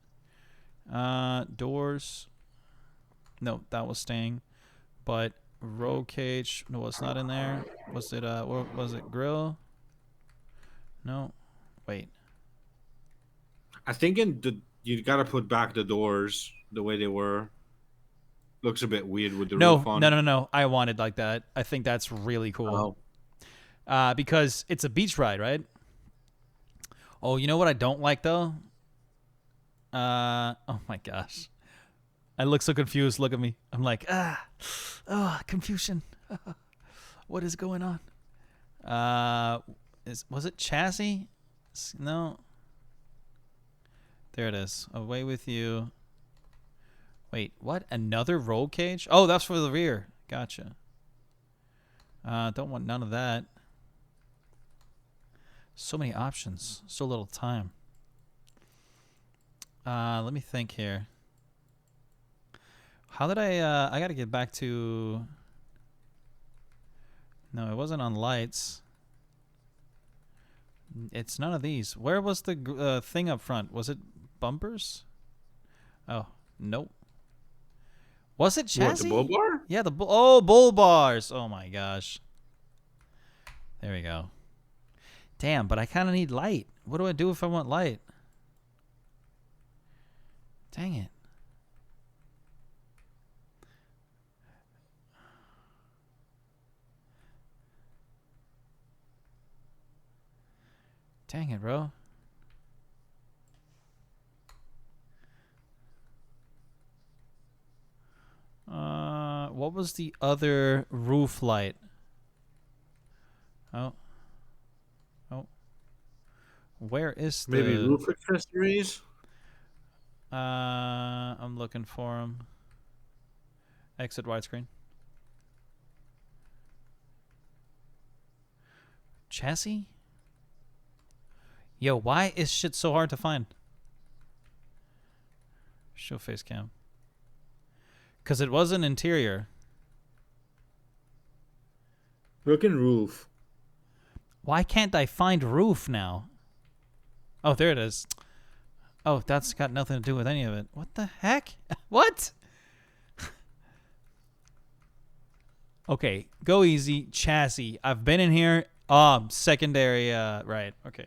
Doors. No, that was staying. But roll cage. No, it's not in there. Was it what was it? Grill? No. Wait. I think you gotta put back the doors the way they were. Looks a bit weird with the roof on. No. I wanted like that. I think that's really cool. Because it's a beach ride, right? Oh, you know what I don't like though? Oh my gosh. I look so confused. Look at me. I'm like, confusion. What is going on? Was it chassis? No. There it is. Away with you. Wait, what? Another roll cage? Oh, that's for the rear. Gotcha. Don't want none of that. So many options. So little time. Let me think here. How did I gotta get back to... No, it wasn't on lights. It's none of these. Where was the thing up front? Was it bumpers? Oh, nope. Was it chassis? What, the bull bar? Yeah, bull bars. Oh my gosh. There we go. Damn, but I kind of need light. What do I do if I want light? Dang it. Dang it, bro. What was the other roof light? Oh. Where is the... Maybe roof accessories? I'm looking for them. Exit widescreen. Chassis? Yo, why is shit so hard to find? Show face cam. Because it was an interior. Look in roof. Why can't I find roof now? Oh, there it is. Oh, that's got nothing to do with any of it. What the heck? What? Okay, go easy. Chassis. I've been in here. Secondary. Right. Okay.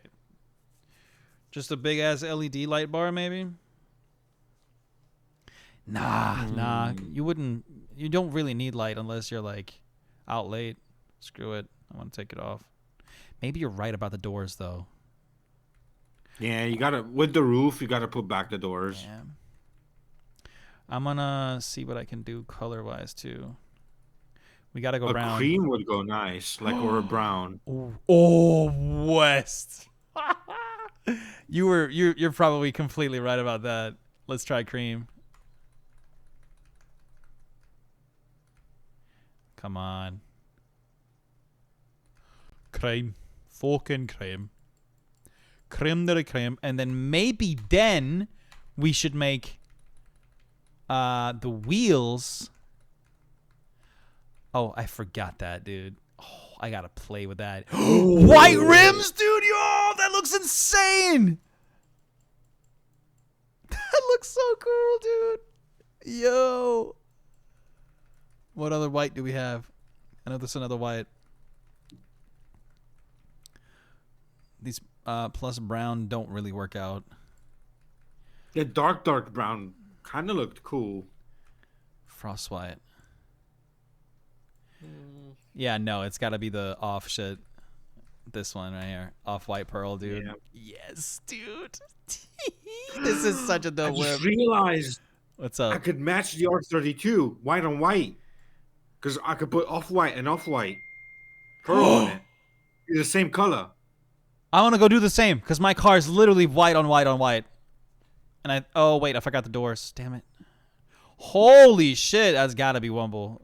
Just a big ass LED light bar, maybe? Nah. You wouldn't. You don't really need light unless you're like out late. Screw it. I want to take it off. Maybe you're right about the doors, though. Yeah, you gotta, with the roof, you gotta put back the doors. Yeah. I'm gonna see what I can do color-wise, too. We gotta go A brown. cream would go nice, like, or a brown. Oh, West. You're probably completely right about that. Let's try cream. Come on. Cream. Fucking cream. Creme de la creme. And then maybe then we should make the wheels. Oh, I forgot that, dude. Oh, I gotta play with that. White rims, dude. Yo, that looks insane. That looks so cool, dude. Yo. What other white do we have? I know there's another white. These plus brown don't really work out. Yeah, dark brown kind of looked cool. Frost white. Yeah, no, it's got to be the off shit. This one right here. Off white pearl, dude. Yeah. Yes, dude. This is such a I dope whip. just realized What's I up? could match the R32 white on white. Because I could put off-white and off-white pearl on it. It's the same color. I want to go do the same because my car is literally white on white on white. And oh, wait, I forgot the doors. Damn it. Holy shit, that's got to be Wumble.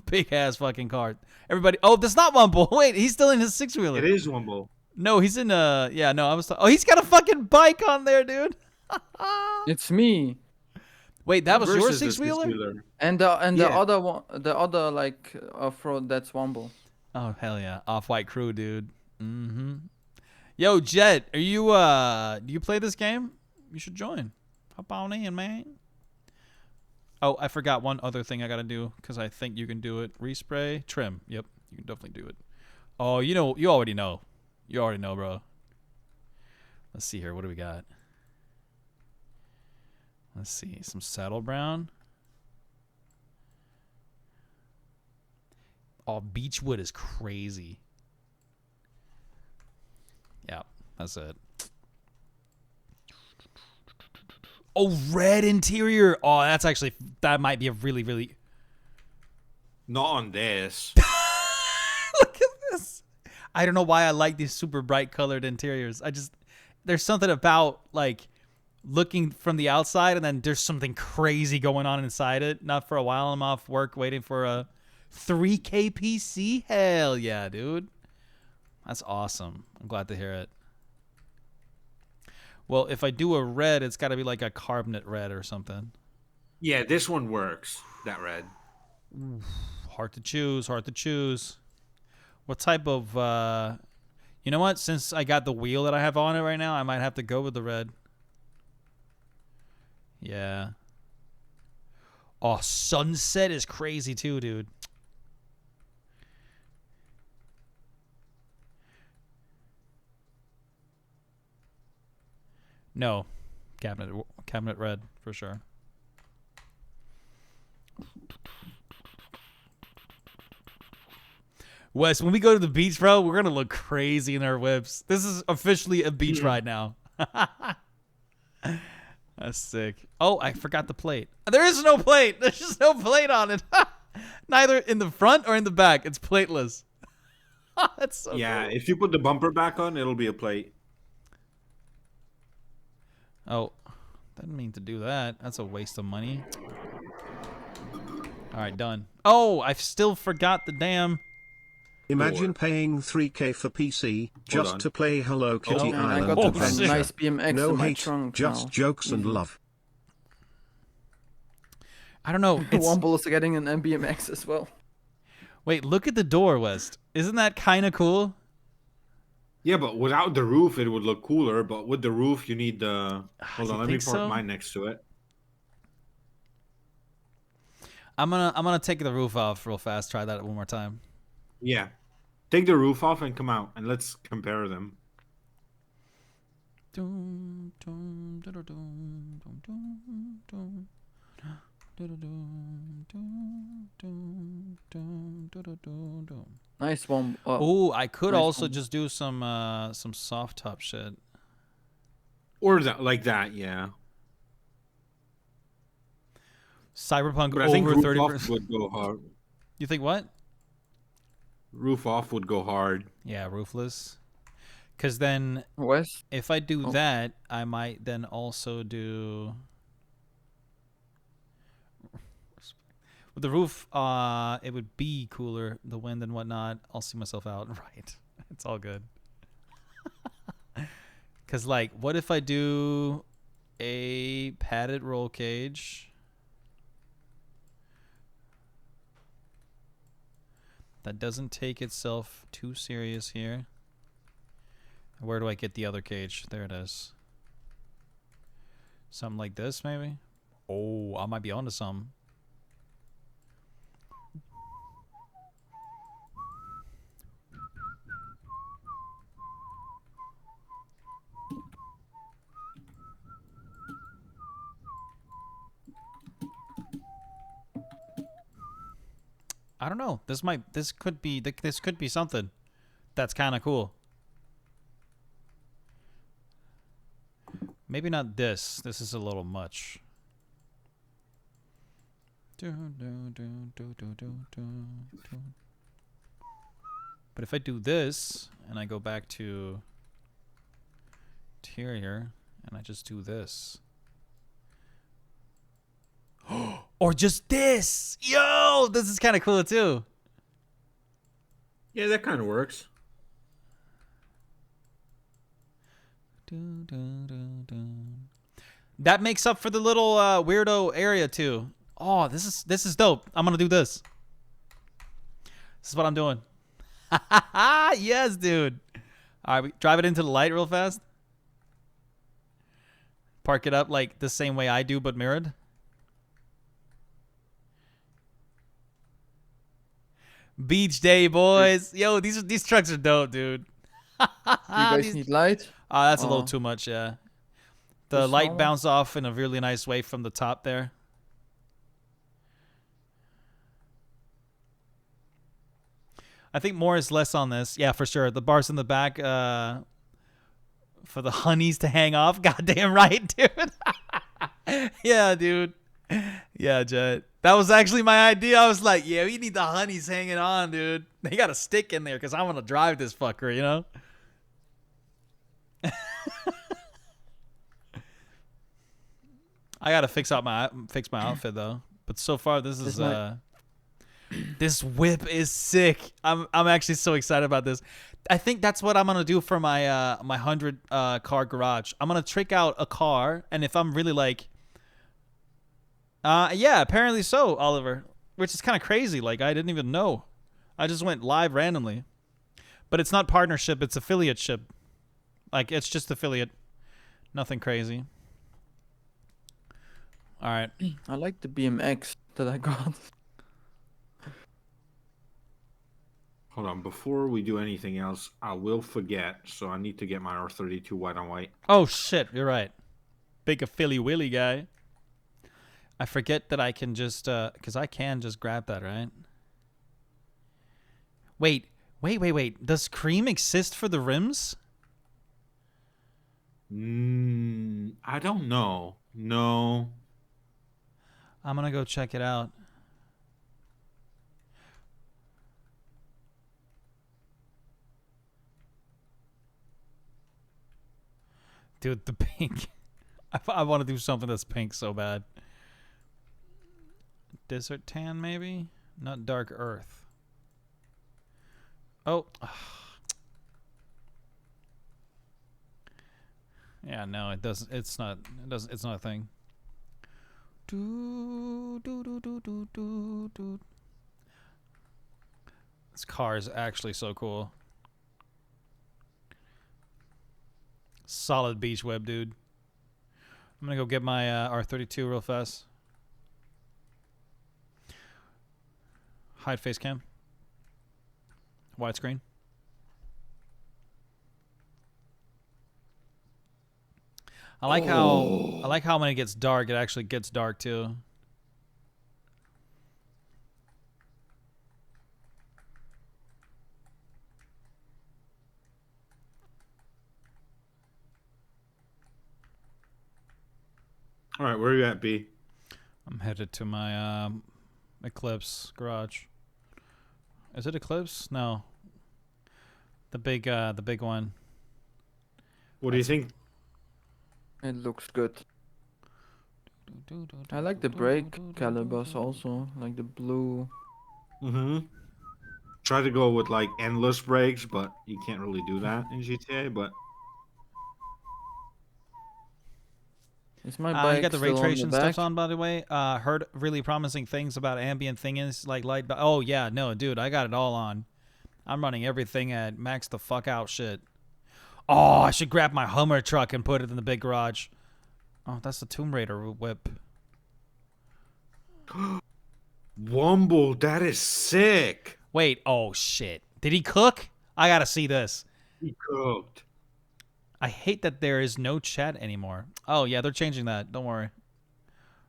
Big ass fucking car. Everybody, oh, that's not Wumble. Wait, he's still in his six-wheeler. It is Wumble. No, he's in yeah, no, I was, oh, he's got a fucking bike on there, dude. It's me. Wait, that was your Versus the six-wheeler? The Yeah. other one, the other like off-road, that's Wumble. Oh, hell yeah. Off-white crew, dude. Mm-hmm. Yo, Jet, are you, do you play this game? You should join. Hop on in, man. Oh, I forgot one other thing I gotta do, because I think you can do it. Respray, trim. Yep, you can definitely do it. Oh, you know, you already know. You already know, bro. Let's see here. What do we got? Let's see. Some saddle brown. Oh, Beechwood is crazy. Yeah, that's it. Oh, red interior. Oh, that's actually, that might be a really, really... Not on this. Look at this. I don't know why I like these super bright colored interiors. There's something about, like, looking from the outside and then there's something crazy going on inside it. Not for a while. I'm off work waiting for a 3K PC. Hell yeah, dude. That's awesome. I'm glad to hear it. Well, if I do a red, it's got to be like a carbonate red or something. Yeah, this one works. That red. Hard to choose. Hard to choose. What type of... you know what? Since I got the wheel that I have on it right now, I might have to go with the red. Yeah. Oh, sunset is crazy too, dude. No. Cabinet red for sure. Wes, when we go to the beach, bro, we're gonna look crazy in our whips. This is officially a beach ride now. That's sick. Oh, I forgot the plate. There is no plate. There's just no plate on it. Neither in the front or in the back. It's plateless. That's so Yeah, cool. if you put the bumper back on, it'll be a plate. Oh, didn't mean to do that. That's a waste of money. All right, done. Oh, I still forgot the damn. Imagine Door. paying 3K for PC Hold just on. to play Hello Oh Kitty man, I Island got Oh, a shit. nice BMX No in my hate, trunk just now. jokes and Easy. love. I don't know. It's Womble is getting an MBMX as well. wait. Look at the door, West. Isn't that kind of cool? Yeah, but without the roof, it would look cooler. But with the roof, you need the. Hold You on, let me think park so? mine next to it. I'm gonna take the roof off real fast. Try that one more time. Yeah, take the roof off and come out, and let's compare them. Dum, dum, dum, dum, dum, dum, dum. Nice one. Oh, I could Nice also one. just do some soft top shit. Or that, like that, yeah. Cyberpunk But I think over roof 30%. off would go hard. You think what? Roof off would go hard. Yeah, roofless. Because then West. if I do Oh. that, I might then also do with the roof. It would be cooler, the wind and whatnot. I'll see myself out. Right, it's all good. Cause like, what if I do a padded roll cage that doesn't take itself too serious here? Where do I get the other cage? There it is. Something like this, maybe? Oh, I might be onto something. I don't know. This could be something that's kind of cool. Maybe not this. This is a little much. But if I do this and I go back to interior and I just do this. Or just this. Yo, this is kind of cool too. Yeah, that kind of works. That makes up for the little weirdo area too. Oh, this is dope. I'm gonna do this. This is what I'm doing. Yes, dude. All right, we drive it into the light real fast. Park it up like the same way I do, but mirrored. Beach day, boys. Yo, these trucks are dope, dude. Do you guys These- need light? that's a little Oh. too much, yeah. The Just light normal? bounced off in a really nice way from the top there. I think more is less on this. Yeah, for sure. The bars in the back for the honeys to hang off. Goddamn right, dude. Yeah, dude. Yeah, Jet. That was actually my idea. I was like, yeah, we need the honeys hanging on, dude. They got a stick in there because I want to drive this fucker, you know? I gotta fix my outfit though. But so far, this is this whip is sick. I'm actually so excited about this. I think that's what I'm gonna do for my my 100 car garage. I'm gonna trick out a car, and if I'm really like, yeah, apparently so, Oliver. Which is kind of crazy. Like I didn't even know. I just went live randomly, but it's not partnership. It's affiliateship. Like it's just affiliate. Nothing crazy. All right. I like the BMX that I got. Hold on, before we do anything else, I will forget, so I need to get my R32 white on white. Oh shit, you're right. Big a Philly Willy guy. I forget that I can just because I can just grab that, right? Wait. Does cream exist for the rims? I don't know. No. I'm gonna go check it out. Dude, the pink. I want to do something that's pink so bad. Desert tan, maybe? Not dark earth. Oh. Yeah, no, it doesn't. It's not. It doesn't. It's not a thing. This car is actually so cool. Solid beach web, dude. I'm gonna go get my R32 real fast. Hide face cam. Widescreen. I like how when it gets dark, it actually gets dark too. All right, where are you at, B? I'm headed to my Eclipse garage. Is it Eclipse? No. The big one. What do you think? It looks good. I like the brake calibers also, like the blue. Mm-hmm. Try to go with like endless brakes, but you can't really do that in GTA. But Is my You bike got the ray still on the tracing back? stuff on, by the way. Heard really promising things about ambient things like light. Oh yeah, no, dude, I got it all on. I'm running everything at max the fuck out shit. Oh, I should grab my Hummer truck and put it in the big garage. Oh, that's the Tomb Raider whip. Wumble, that is sick. Wait, oh shit. Did he cook? I gotta see this. He cooked. I hate that there is no chat anymore. Oh yeah, they're changing that. Don't worry.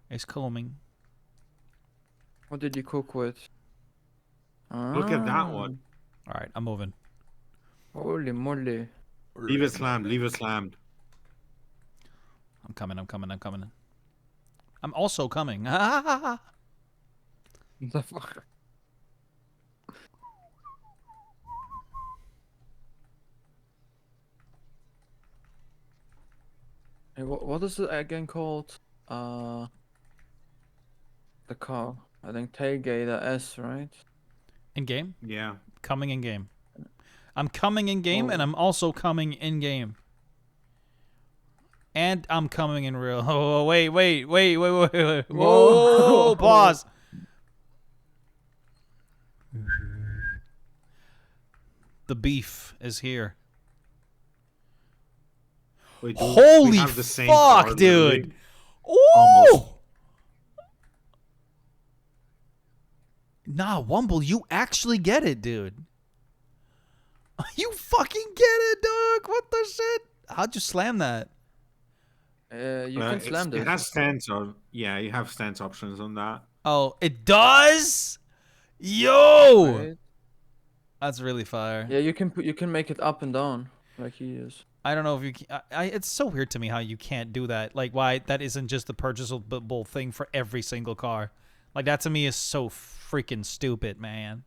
It's coming. What did you cook with? Look at that one. All right, I'm moving. Holy moly. Leave it slammed. Leave it slammed. I'm coming. I'm coming. I'm coming. I'm also coming. The fuck? Hey, what is it again called? The car. I think Tailgater S, right? In game? Yeah. Coming in game. I'm coming in game, and I'm also coming in game. And I'm coming in real. Oh, wait. Whoa, pause. The beef is here. Wait, Holy fuck, dude. Ooh! Nah, Wumble, you actually get it, dude. You fucking get it, dog. What the shit? How'd you slam that? You can slam this. It has stance on. Yeah, you have stance options on that. Oh, it does? Yo! Right? That's really fire. Yeah, you can make it up and down like he is. I don't know if you can. It's so weird to me how you can't do that. Like, why that isn't just a purchasable thing for every single car. Like, that to me is so freaking stupid, man.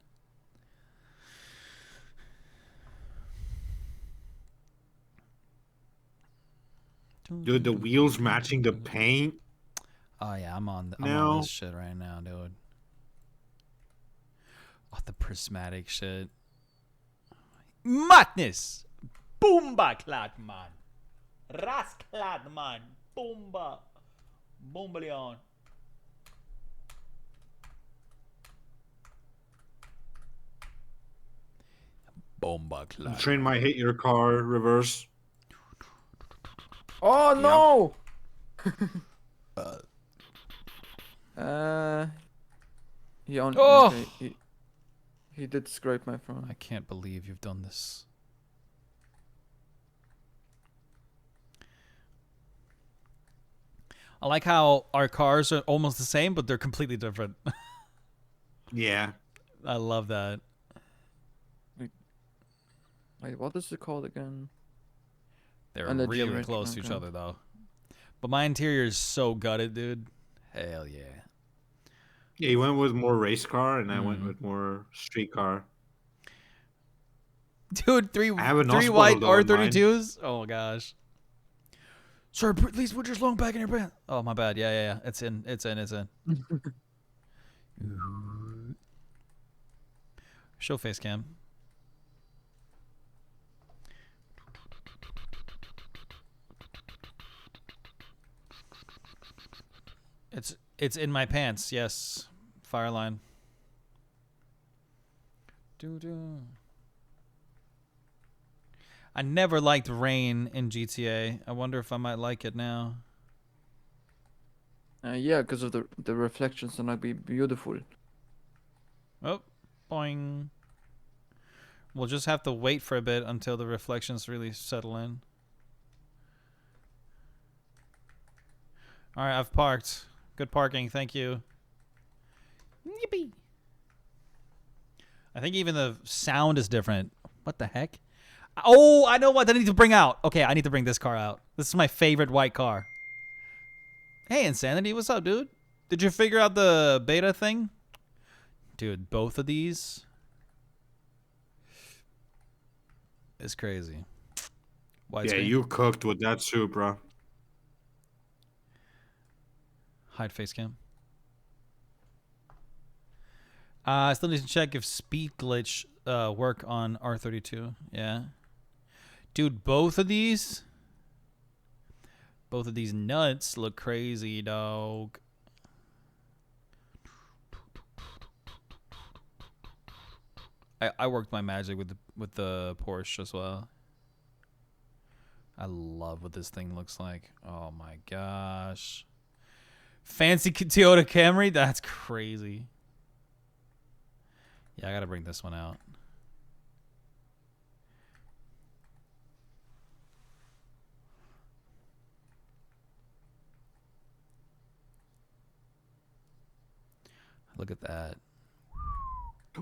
Dude, the wheels matching the paint. Oh, yeah, I'm on No. this shit right now, dude. Oh, the prismatic shit. Madness! Boomba klad, man. Rasklad, man. Boomba. Boombaleon. Bomba klad. Train might hit your car reverse. Oh no! He on. Oh! Okay, he did scrape my phone. I can't believe you've done this. I like how our cars are almost the same, but they're completely different. Yeah. I love that. Wait, what is it called again? They're And the really G-Rich, close to each okay. other, though. But my interior is so gutted, dude. Hell yeah. Yeah, you went with more race car, and I went with more street car. Dude, three I have a white Noswallow in mine. R32s? Oh, gosh. Sir, please put your long back in your pants. Oh, my bad. Yeah. It's in. Show face cam. It's in my pants. Yes. Fireline. I never liked rain in GTA. I wonder if I might like it now. Yeah, because of the reflections and like be beautiful. Oh, boing. We'll just have to wait for a bit until the reflections really settle in. All right, I've parked. Good parking, thank you. Yippee. I think even the sound is different. What the heck? Oh, I know what I need to bring out. Okay, I need to bring this car out. This is my favorite white car. Hey, Insanity, what's up, dude? Did you figure out the beta thing? Dude, both of these is crazy. Widescreen. Yeah, you cooked with that soup, bro. Hide face cam. I still need to check if speed glitch work on R32. Yeah. Dude, both of these nuts look crazy, dog. I worked my magic with the Porsche as well. I love what this thing looks like. Oh my gosh. Fancy Toyota Camry? That's crazy. Yeah, I gotta bring this one out. Look at that.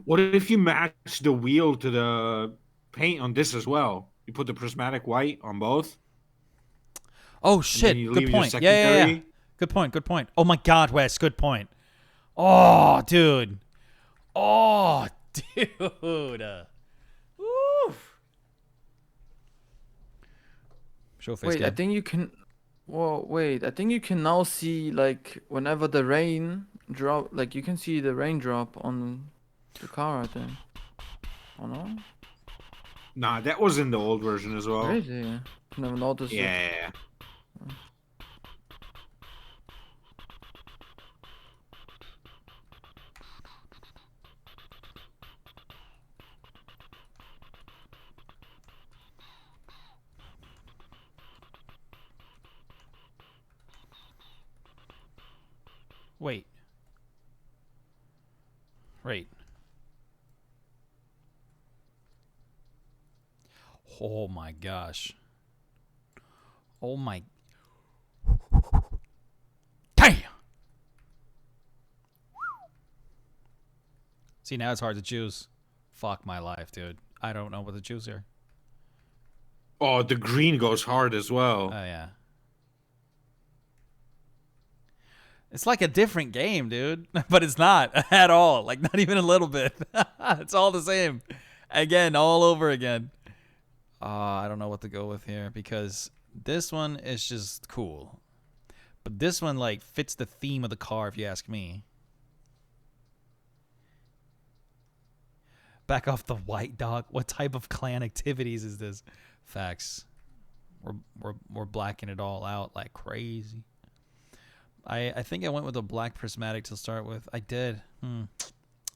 What if you match the wheel to the paint on this as well? You put the prismatic white on both. Oh and then shit! you Good leave your point. Yeah. secondary. Good point. Oh my God, Wes. Good point. Oh, dude. Oh, dude. Oof. Show face Wait, I cam. think you can. Well, wait. I think you can now see like whenever the rain drop, like you can see the raindrop on the car. I think. Oh no. Nah, that was in the old version as well. Crazy. Never noticed it. Yeah. Wait. Oh my gosh. Oh my. Damn. See, now it's hard to choose. Fuck my life, dude. I don't know what to choose here. Oh, the green goes hard as well. Oh, yeah. It's like a different game, dude. But it's not at all. Like, not even a little bit. It's all the same. Again, all over again. I don't know what to go with here because this one is just cool. But this one, like, fits the theme of the car, if you ask me. Back off the white dog. What type of clan activities is this? Facts. We're blacking it all out like crazy. I think I went with a black prismatic to start with. I did.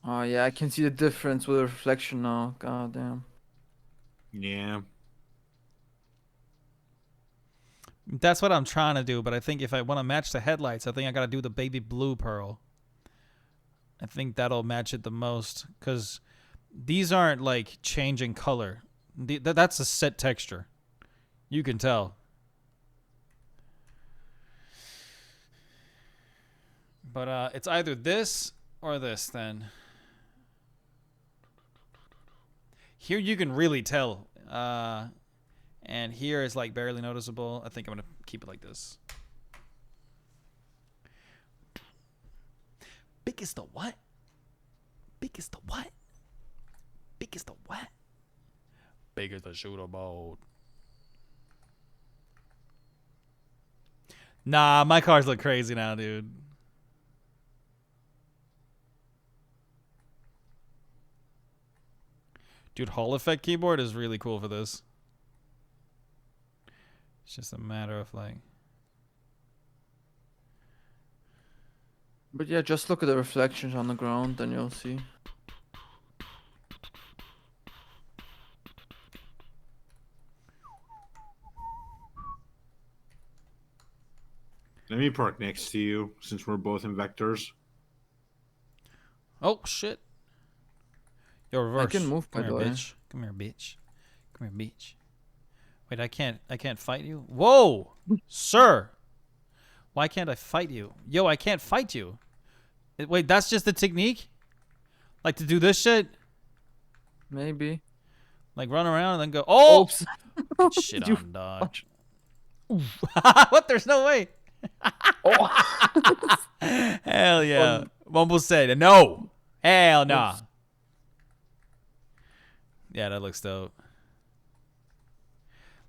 Oh yeah, I can see the difference with the reflection now. God damn. Yeah. That's what I'm trying to do, but I think if I want to match the headlights, I think I got to do the baby blue pearl. I think that'll match it the most because these aren't like changing color. That's a set texture. You can tell. But it's either this or this then. Here you can really tell. And here is like barely noticeable. I think I'm going to keep it like this. Big is the what? Big is the what? Big is the what? Big is the shooter mode. Nah, my cars look crazy now, dude. Dude, Hall effect keyboard is really cool for this. It's just a matter of like. But yeah, just look at the reflections on the ground, then you'll see. Let me park next to you since we're both in vectors. Oh shit! Yo, reverse. I can move, by Come the here, way. bitch. Come here, bitch. Come here, bitch. Wait, I can't fight you. Whoa, sir. Why can't I fight you? Yo, I can't fight you. Wait, that's just the technique? Like to do this shit? Maybe. Like run around and then go. Oh, Oops. get shit You on, dog. What? There's no way. Oh. Hell yeah. Mumble said no. Hell nah. Oops. Yeah, that looks dope.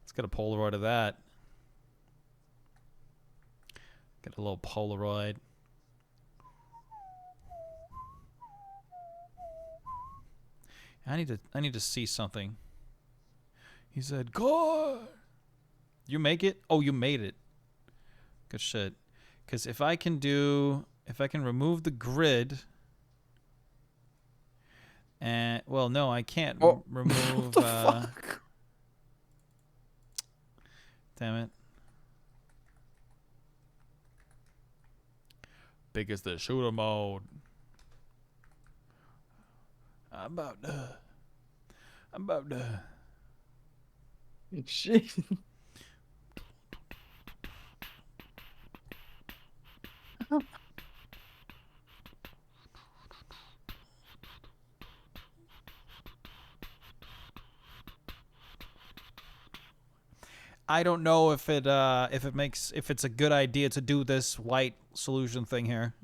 Let's get a Polaroid of that. Get a little Polaroid. I need to see something. He said, "Go." You make it? Oh, you made it. Good shit. Because if I can remove the grid, and well, no, I can't Oh. remove. What the fuck? Damn it. Big as the shooter mode. I'm about to. Shit. I don't know if it's a good idea to do this white solution thing here.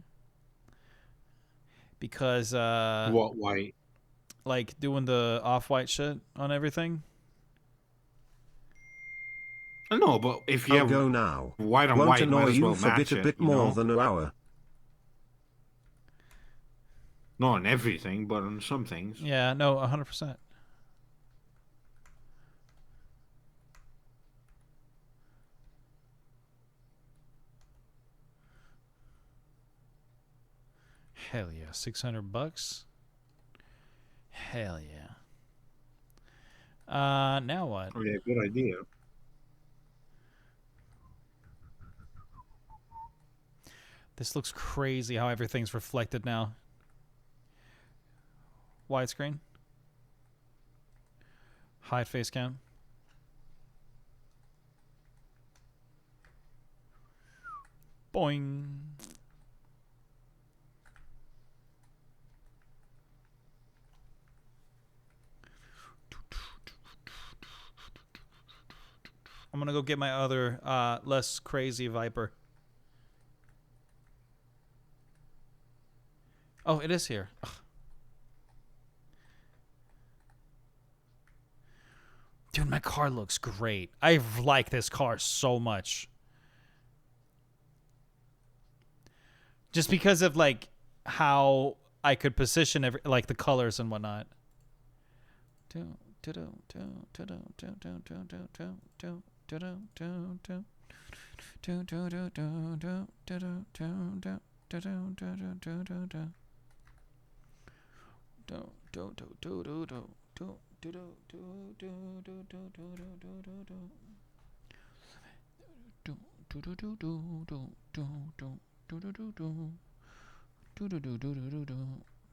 Because What white? like doing the off-white shit on everything. No, but if you I'll have go now. white on Won't white, annoy might as you well for match a it. bit You more know? than an hour. Not on everything, but on some things. Yeah, no, 100%. Hell yeah, $600. Hell yeah. Now what? Oh yeah, good idea. This looks crazy how everything's reflected now. Widescreen. Hide face cam. Boing. I'm gonna go get my other less crazy Viper. Oh, it is here. Ugh. Dude, my car looks great. I like this car so much. Just because of like how I could position like the colors and whatnot.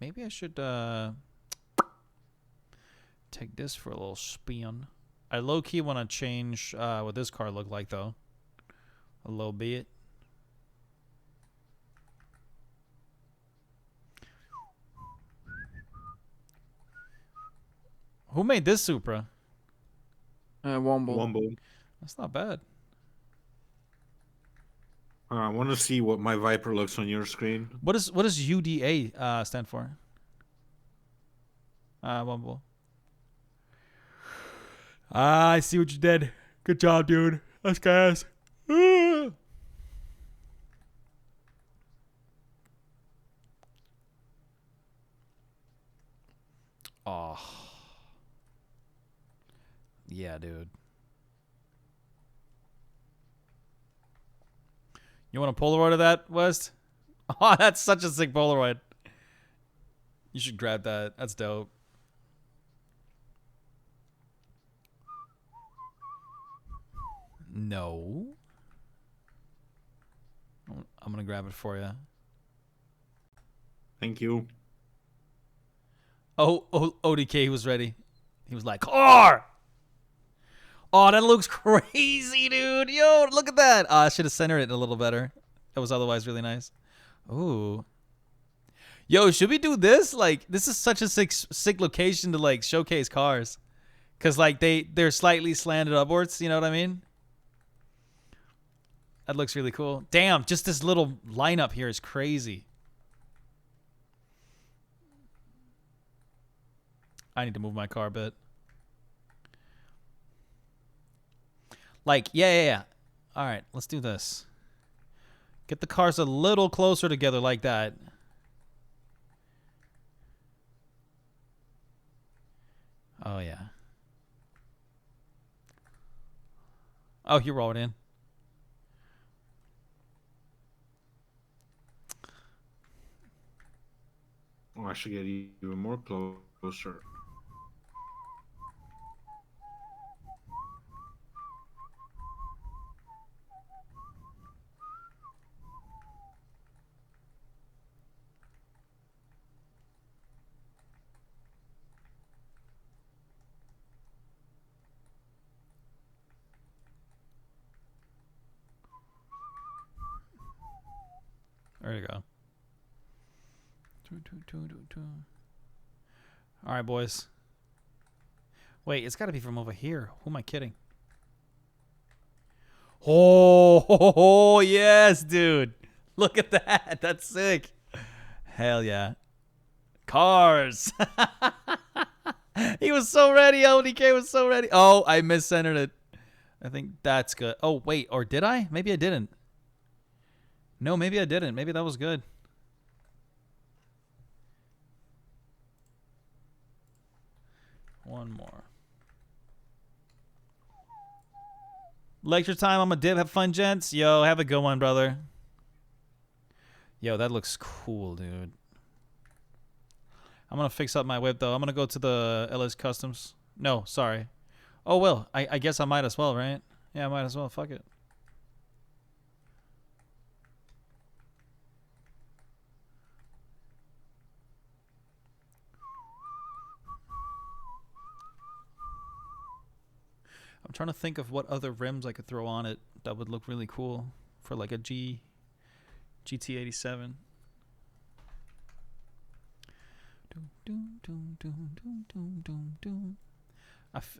Maybe I should take this for a little spin. I low-key want to change what this car looked like, though. A little bit. Who made this Supra? Womble. Wumble. That's not bad. I want to see what my Viper looks on your screen. What does UDA stand for? Wumble. I see what you did. Good job, dude. That's gas. Oh. Yeah, dude. You want a Polaroid of that, West? Oh, that's such a sick Polaroid. You should grab that. That's dope. No. I'm gonna grab it for you. Thank you. Oh, ODK was ready. He was like, car! Oh, that looks crazy, dude. Yo, look at that. I should have centered it a little better. That was otherwise really nice. Ooh. Yo, should we do this? Like, this is such a sick location to, like, showcase cars. Because, like, they're slightly slanted upwards. You know what I mean? That looks really cool. Damn, just this little lineup here is crazy. I need to move my car a bit. Like, yeah. All right, let's do this. Get the cars a little closer together like that. Oh, yeah. Oh, you rolled in. Oh, I should get even more closer. There you go. All right, boys. Wait, it's got to be from over here. Who am I kidding? Oh, yes, dude. Look at that. That's sick. Hell yeah. Cars. He was so ready. ODK was so ready. Oh, I miscentered it. I think that's good. Oh, wait. Or did I? Maybe I didn't. No, maybe I didn't. Maybe that was good. One more. Lecture time. I'm a div. Have fun, gents. Yo, have a good one, brother. Yo, that looks cool, dude. I'm going to fix up my whip, though. I'm going to go to the LS Customs. No, sorry. Oh, well, I guess I might as well, right? Yeah, I might as well. Fuck it. I'm trying to think of what other rims I could throw on it that would look really cool for like a GT87.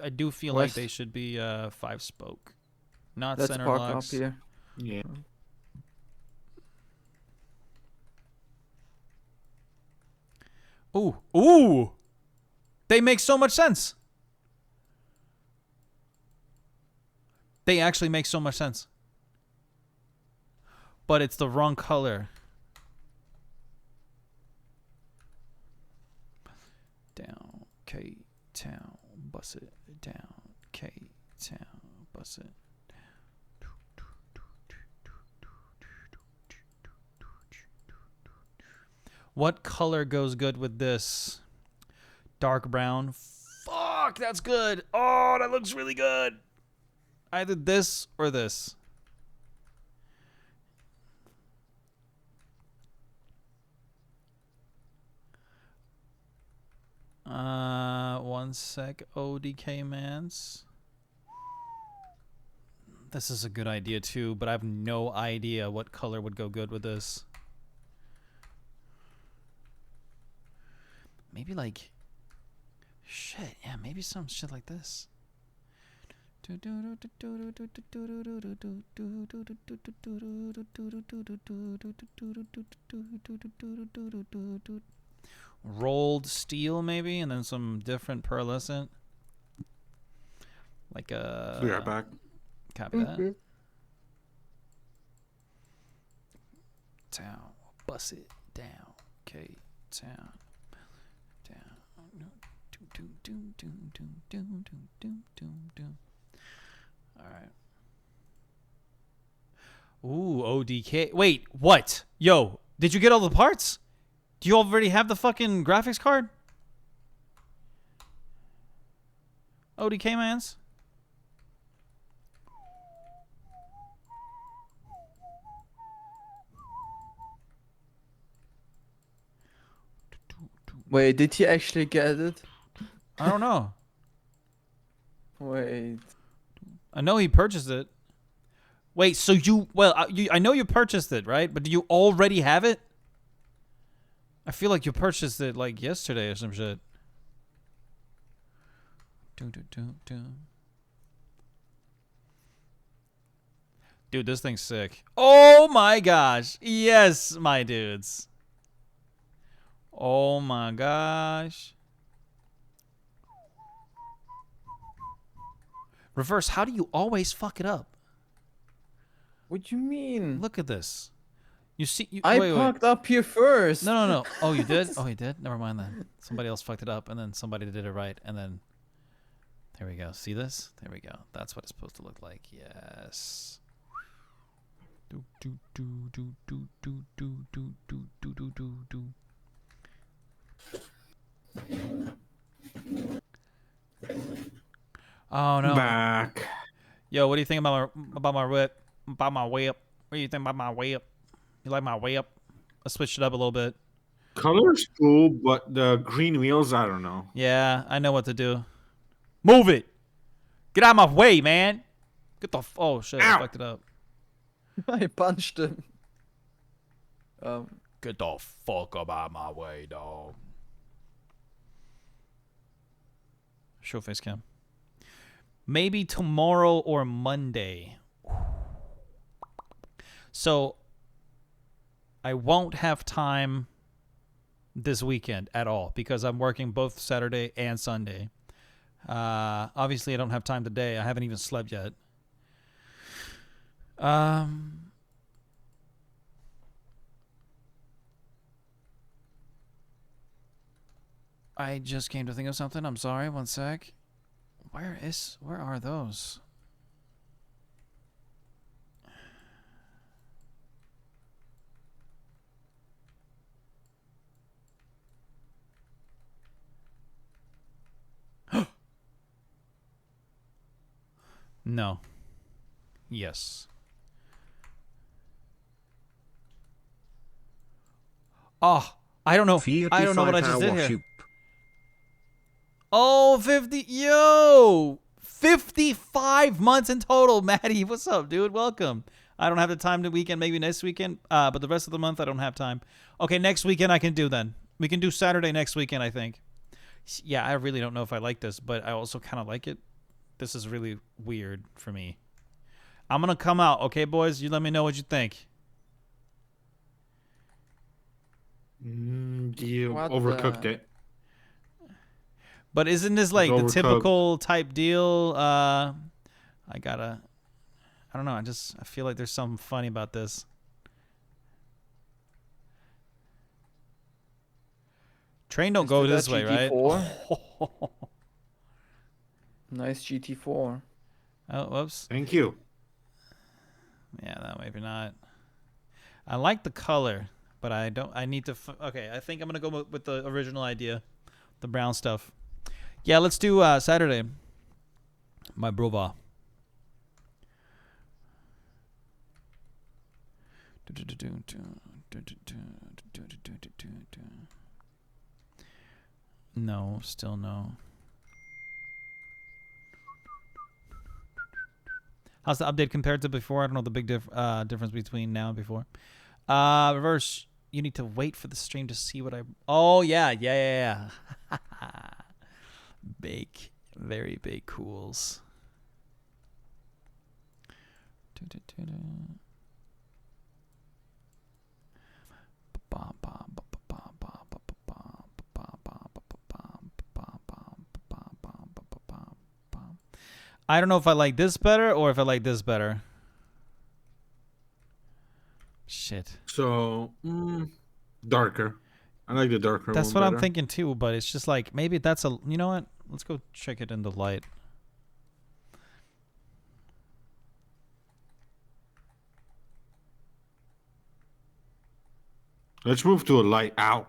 I do feel like West. they should be 5-spoke, not Let's center park locks. up here. Yeah. Ooh, they make so much sense. They actually make so much sense. But it's the wrong color. Down, K-Town, bust it. Down, K-Town, bust it. What color goes good with this? Dark brown. Fuck, that's good. Oh, that looks really good. Either this or this. One sec, ODK Mans. This is a good idea too, but I have no idea what color would go good with this. Maybe like shit, yeah, maybe some shit like this. Rolled steel maybe, and then some different pearlescent. Like a... Be right back. Copy that. Town. Bust it down. Okay. Town. Down. 2, All right. Ooh, ODK. Wait, what? Yo, did you get all the parts? Do you already have the fucking graphics card? ODK mans? Wait, did he actually get it? I don't know. Wait. I know he purchased it. Wait, so I know you purchased it, right? But do you already have it? I feel like you purchased it like yesterday or some shit. Dude, this thing's sick. Oh my gosh. Yes, my dudes. Oh my gosh. Reverse, how do you always fuck it up? What you mean? Look at this. You see, I wait. parked up here first. No. Oh, you did? Oh, you did? Never mind then. Somebody else fucked it up, and then somebody did it right, and then there we go. See this? There we go. That's what it's supposed to look like. Yes. Oh no. Back. Yo, what do you think about my whip? About my whip? What do you think about my whip? You like my whip? I switched it up a little bit. Color's cool, but the green wheels, I don't know. Yeah, I know what to do. Move it. Get out of my way, man. Get the oh shit, I Ow. fucked it up. I punched him. Get the fuck up out of my way, dog. Show face cam. Maybe tomorrow or Monday. So I won't have time this weekend at all because I'm working both Saturday and Sunday. Obviously I don't have time today. I haven't even slept yet. I just came to think of something. I'm sorry. One sec. Where are those? No. Yes. Oh, I don't know. I don't know what I just did here. Oh, 50. Yo! 55 months in total, Maddie. What's up, dude? Welcome. I don't have the time the weekend, maybe next weekend. But the rest of the month, I don't have time. Okay, next weekend I can do then. We can do Saturday next weekend, I think. Yeah, I really don't know if I like this, but I also kind of like it. This is really weird for me. I'm going to come out, okay, boys? You let me know what you think. You What overcooked the- it. But isn't this like the Overcooked. typical type deal? I don't know. I feel like there's something funny about this. Train don't Is go that this way, right? GT4? Nice GT4. Oh, whoops. Thank you. Yeah, no, maybe not. I like the color, but I don't. I need to. Okay, I think I'm gonna go with the original idea, the brown stuff. Yeah, let's do Saturday. My brova. No, still no. How's the update compared to before? I don't know the big difference between now and before. Reverse, you need to wait for the stream to see what I... Oh, yeah. Big, very big cools. I don't know if I like this better or if I like this better. Shit. So, darker. I like the darker That's one what I'm better. thinking too, but it's just like maybe that's a. You know what? Let's go check it in the light. Let's move to a light. Ow.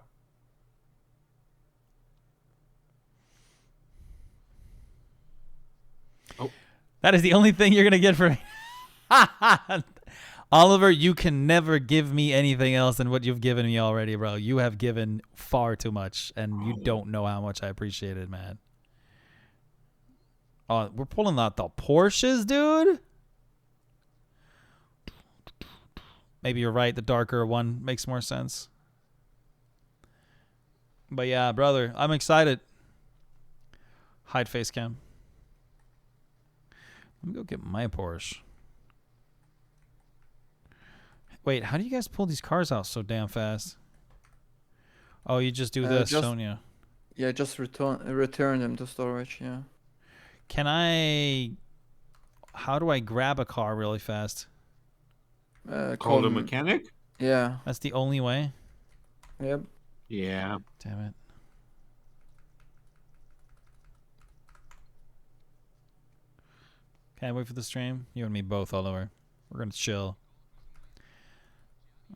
That is the only thing you're gonna get from me. Oliver, you can never give me anything else than what you've given me already, bro. You have given far too much, and you don't know how much I appreciate it, man. Oh, we're pulling out the Porsches, dude. Maybe you're right. The darker one makes more sense. But yeah, brother, I'm excited. Hide face cam. Let me go get my Porsche. Wait, how do you guys pull these cars out so damn fast? Oh, you just do this, don't you? Yeah, just return them to storage. Yeah. Can I... How do I grab a car really fast? Call the them- mechanic? Yeah. That's the only way? Yep. Yeah. Damn it. Can't wait for the stream. You and me both, Oliver. We're gonna chill.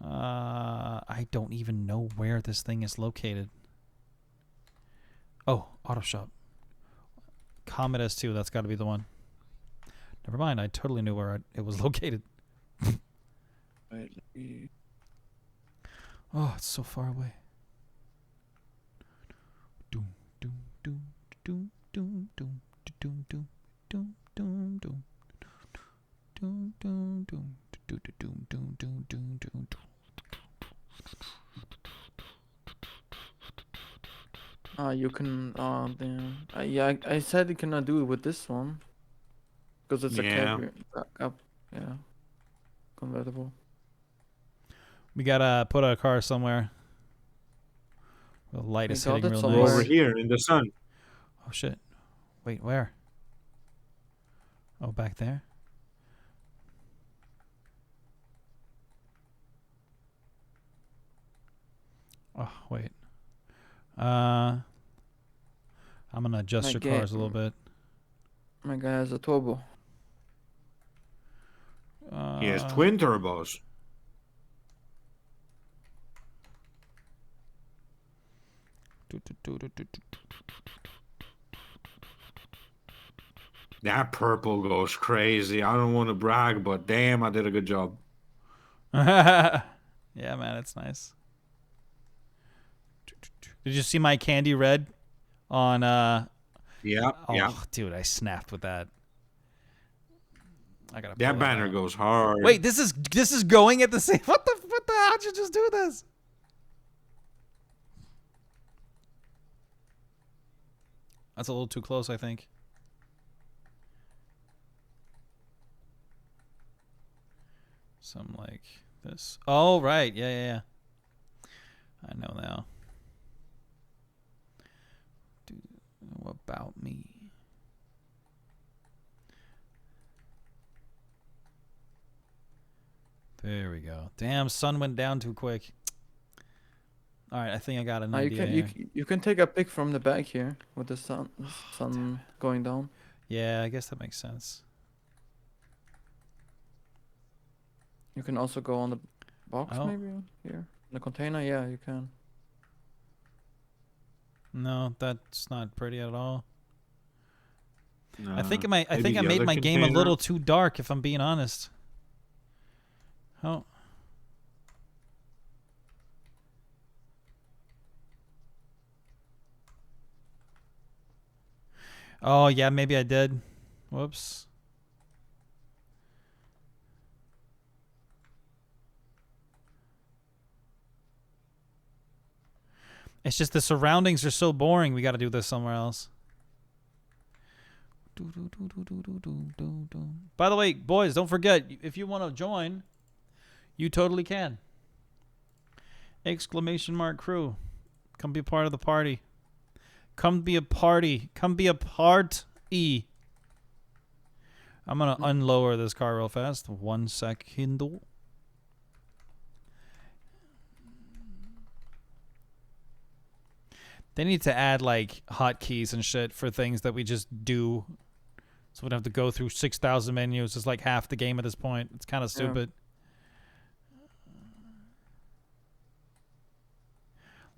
I don't even know where this thing is located. Oh, auto shop. Comet S2. That's got to be the one. Never mind. I totally knew where it was located. Right. Oh, it's so far away. Doom, doom, doom, doom, doom, doom, doom, doom, doom, doom, doom, doom, doom, doom, doom, doom, doom, doom, doom, doom. You can. Damn. Yeah, I said you cannot do it with this one, because it's a Yeah. cab. Yeah. Convertible. We gotta put a car somewhere. The light We is got hitting it real somewhere. Over nice. here in the sun. Oh shit! Wait, where? Oh, back there. Oh wait. I'm gonna adjust your cars a little bit. My guy has a turbo. He has twin turbos. That purple goes crazy. I don't want to brag, but damn, I did a good job. Yeah, man, it's nice. Did you see my candy red on Yeah, oh yeah. dude, I snapped with that. I gotta pull That banner out. goes hard. Wait, this is going at the same what the how'd you just do this? That's a little too close, I think. Something like this. Oh, right. Yeah. I know now. What about me? There we go. Damn, sun went down too quick. All right, I think I got an You idea can here. you can take a pic from the back here with the sun going down. Yeah, I guess that makes sense. You can also go on the box Oh. maybe here. The container, yeah, you can. No, that's not pretty at all. Nah, I think I maybe think I the made other my game a container. little too dark, if I'm being honest. Oh. Oh yeah, maybe I did. Whoops. It's just the surroundings are so boring. We got to do this somewhere else. By the way, boys, don't forget, if you want to join, you totally can. Exclamation mark crew. Come be a part of the party. Come be a party. Come be a part E. I'm going to unlower this car real fast. 1 second. They need to add like hotkeys and shit for things that we just do, so we don't have to go through 6,000 menus. It's like half the game at this point. It's kind of Yeah. stupid.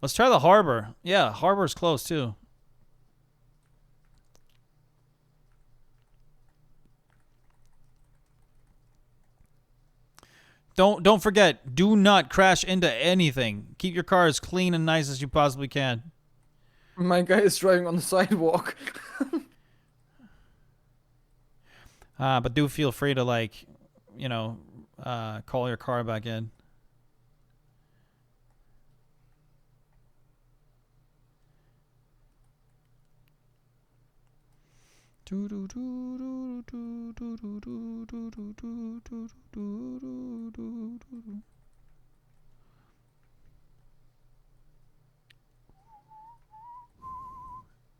Let's try the harbor. Yeah, harbor's close too. Don't forget, do not crash into anything. Keep your car as clean and nice as you possibly can. My guy is driving on the sidewalk. But do feel free to like, you know, call your car back in.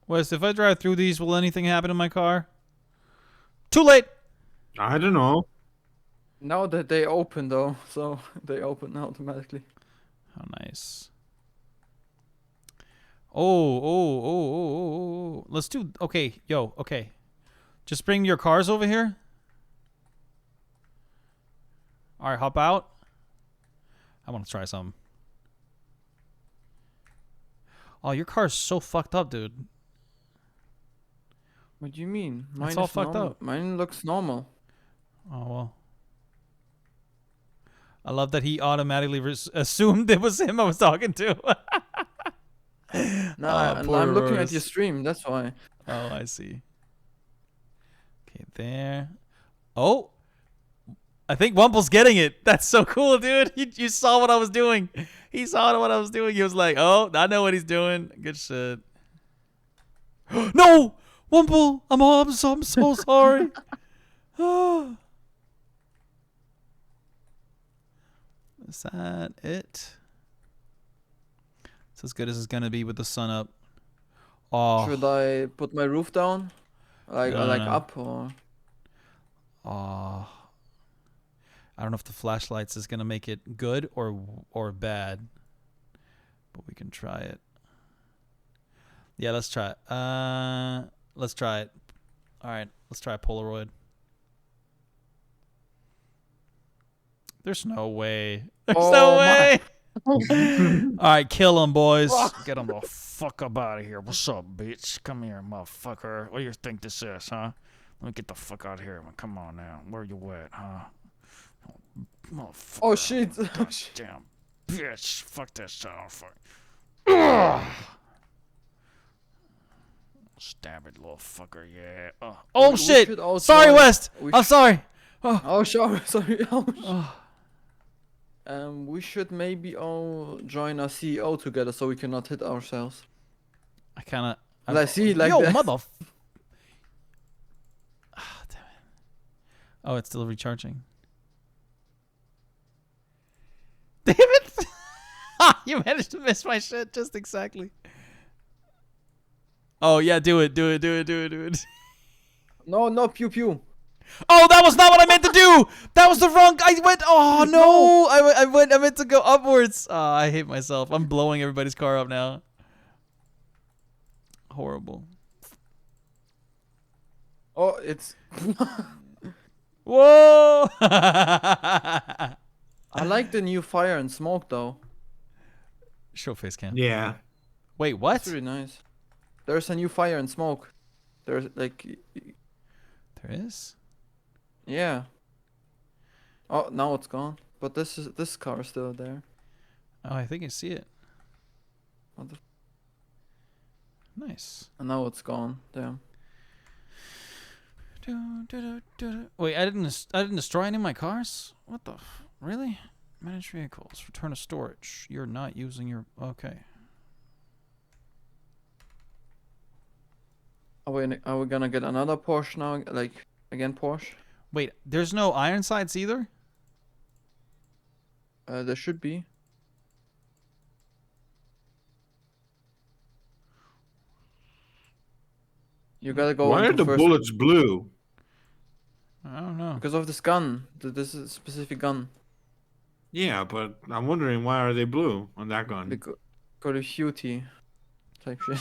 Wes, if I drive through these, will anything happen in my car? Too late. I don't know. Now that they open though, so they open automatically. How nice. Oh. Let's do. Okay, yo. Okay, just bring your cars over here. All right, hop out. I want to try some. Oh, your car's so fucked up, dude. What do you mean? Mine It's all is fucked normal. up. Mine looks normal. Oh well. I love that he automatically assumed it was him I was talking to. Nah, and poor I'm looking at your Aurorus. stream. That's why. Oh, I see. Okay, there. Oh, I think Wumple's getting it. That's so cool, dude. You saw what I was doing. He saw what I was doing. He was like, "Oh, I know what he's doing." Good shit. No, Wumple. I'm so sorry. Is that it? It's as good as it's gonna be with the sun up. Oh, Should I put my roof down? Like No, like no. up or oh. I don't know if the flashlights is gonna make it good or bad, but we can try it. Yeah, let's try it. Let's try it. All right, let's try Polaroid. There's no way. There's Oh no my- way. All right, kill him, boys. Fuck. Get him the fuck up out of here. What's up, bitch? Come here, motherfucker. What do you think this is, huh? Let me get the fuck out of here. Come on now. Where you at, huh? Motherfucker. Oh shit. Oh, shit. Damn, bitch. Fuck that shit. Oh, fuck. Ugh. Stab it, little fucker. Yeah. Oh, We shit. should also- Sorry, West. we I'm sh- sorry. Oh sorry. Oh, Oh. we should maybe all join our CEO together so we cannot hit ourselves. I kind of. Like, see, like Yo, that. mother. Ah, damn it. Oh, it's still recharging. Damn it! You managed to miss my shit just exactly. Oh yeah, do it. No, pew pew. Oh, that was not what I meant to do. That was the wrong. I went. Oh no! I meant to go upwards. Oh, I hate myself. I'm blowing everybody's car up now. Horrible. Oh, it's. Whoa! I like the new fire and smoke though. Show face cam. Yeah. Wait, what? It's really nice. There's a new fire and smoke. There's like, There is. yeah. Oh, now it's gone. But this car is still there. Oh, I think I see it. What the- Nice. And now it's gone. Damn. Wait, I didn't destroy any of my cars. What the? Really? Manage vehicles. Return to storage. You're not using your. Okay. Are we gonna get another Porsche now? Like again Porsche? Wait, there's no iron sights either. There should be. You gotta go. Why are into the first bullets blue? I don't know. because of this gun. This is a specific gun. Yeah, but I'm wondering why are they blue on that gun? Because Call of Duty. type shit.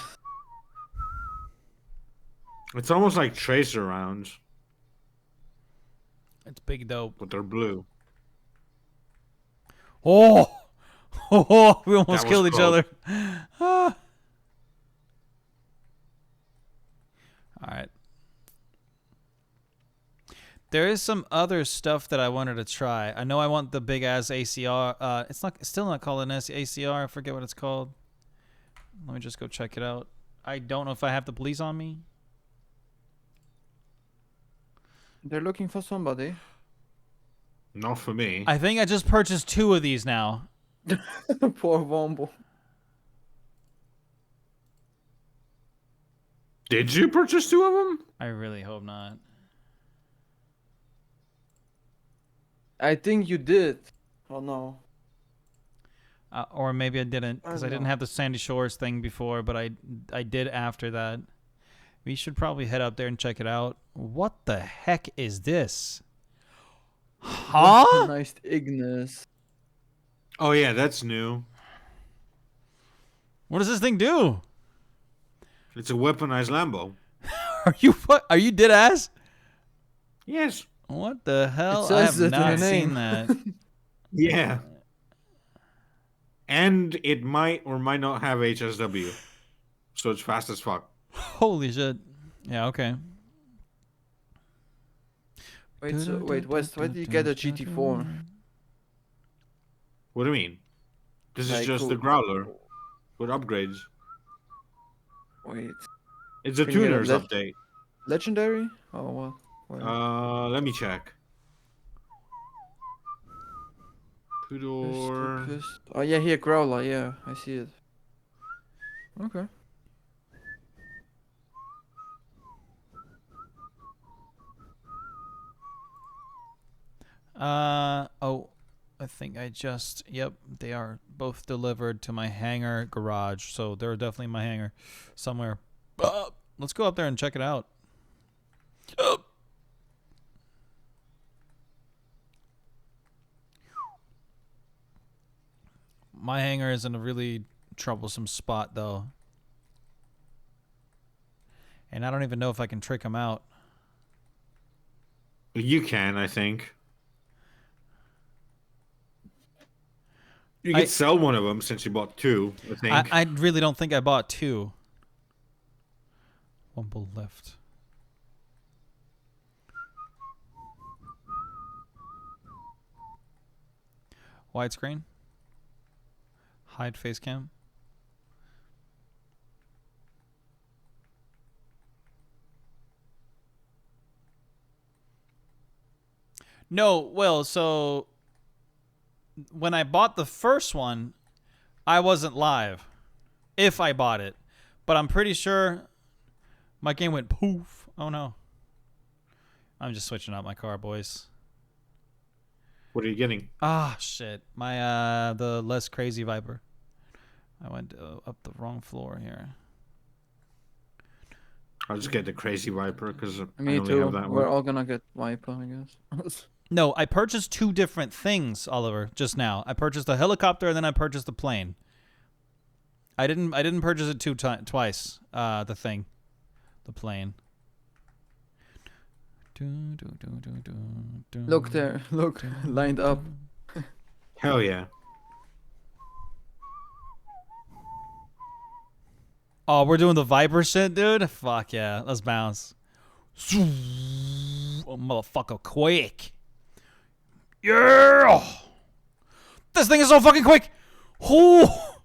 It's almost like tracer rounds, It's big dope. but they're blue. Oh, oh, we almost That was killed each close. other. Ah. All right. There is some other stuff that I wanted to try. I know I want the big ass ACR. It's still not called an ACR. I forget what it's called. Let me just go check it out. I don't know if I have the police on me. They're looking for somebody. Not for me. I think I just purchased 2 of these now. Poor Wombo. Did you purchase 2 of them? I really hope not. I think you did. Oh no. Or maybe I didn't, because I don't didn't know. have the Sandy Shores thing before, but I did after that. We should probably head up there and check it out. What the heck is this? Huh? Nice Ignis. Oh yeah, that's new. What does this thing do? It's a weaponized Lambo. Are you dead ass? Yes. What the hell? I says have it in not the seen name. that. Yeah. And it might or might not have HSW. So it's fast as fuck. Holy shit. Yeah, okay. Wait, West, where did you get a GT4? What do you mean? This is Like, just the Growler with upgrades. Wait, It's a Can you get a tuner's leg- update. legendary? Oh what? Where? Let me check. Tudor. Oh yeah, here Growler. Yeah, I see it. Okay. Oh, I think yep, they are both delivered to my hangar garage, so they're definitely in my hangar somewhere. Let's go up there and check it out. My hangar is in a really troublesome spot, though. And I don't even know if I can trick them out. You can, I think. You I- could sell one of them since you bought 2, I think. I really don't think I bought 2. Wumble left. Widescreen. Hide face cam. No, well, so when I bought the first one, I wasn't live. If I bought it. But I'm pretty sure my game went poof. Oh no. I'm just switching out my car, boys. What are you getting? Ah, shit. My the less crazy Viper. I went up the wrong floor here. I'll just get the Crazy Viper because I Me only too. have that We're one. all gonna get Viper, I guess. No, I purchased 2 different things, Oliver, just now. I purchased the helicopter and then I purchased the plane. I didn't purchase it twice. The thing. The plane. Look there, look, lined up. Hell yeah. Oh, we're doing the Viper shit, dude? Fuck yeah. Let's bounce. Oh, motherfucker, quick. Yeah! This thing is so fucking quick! Oh!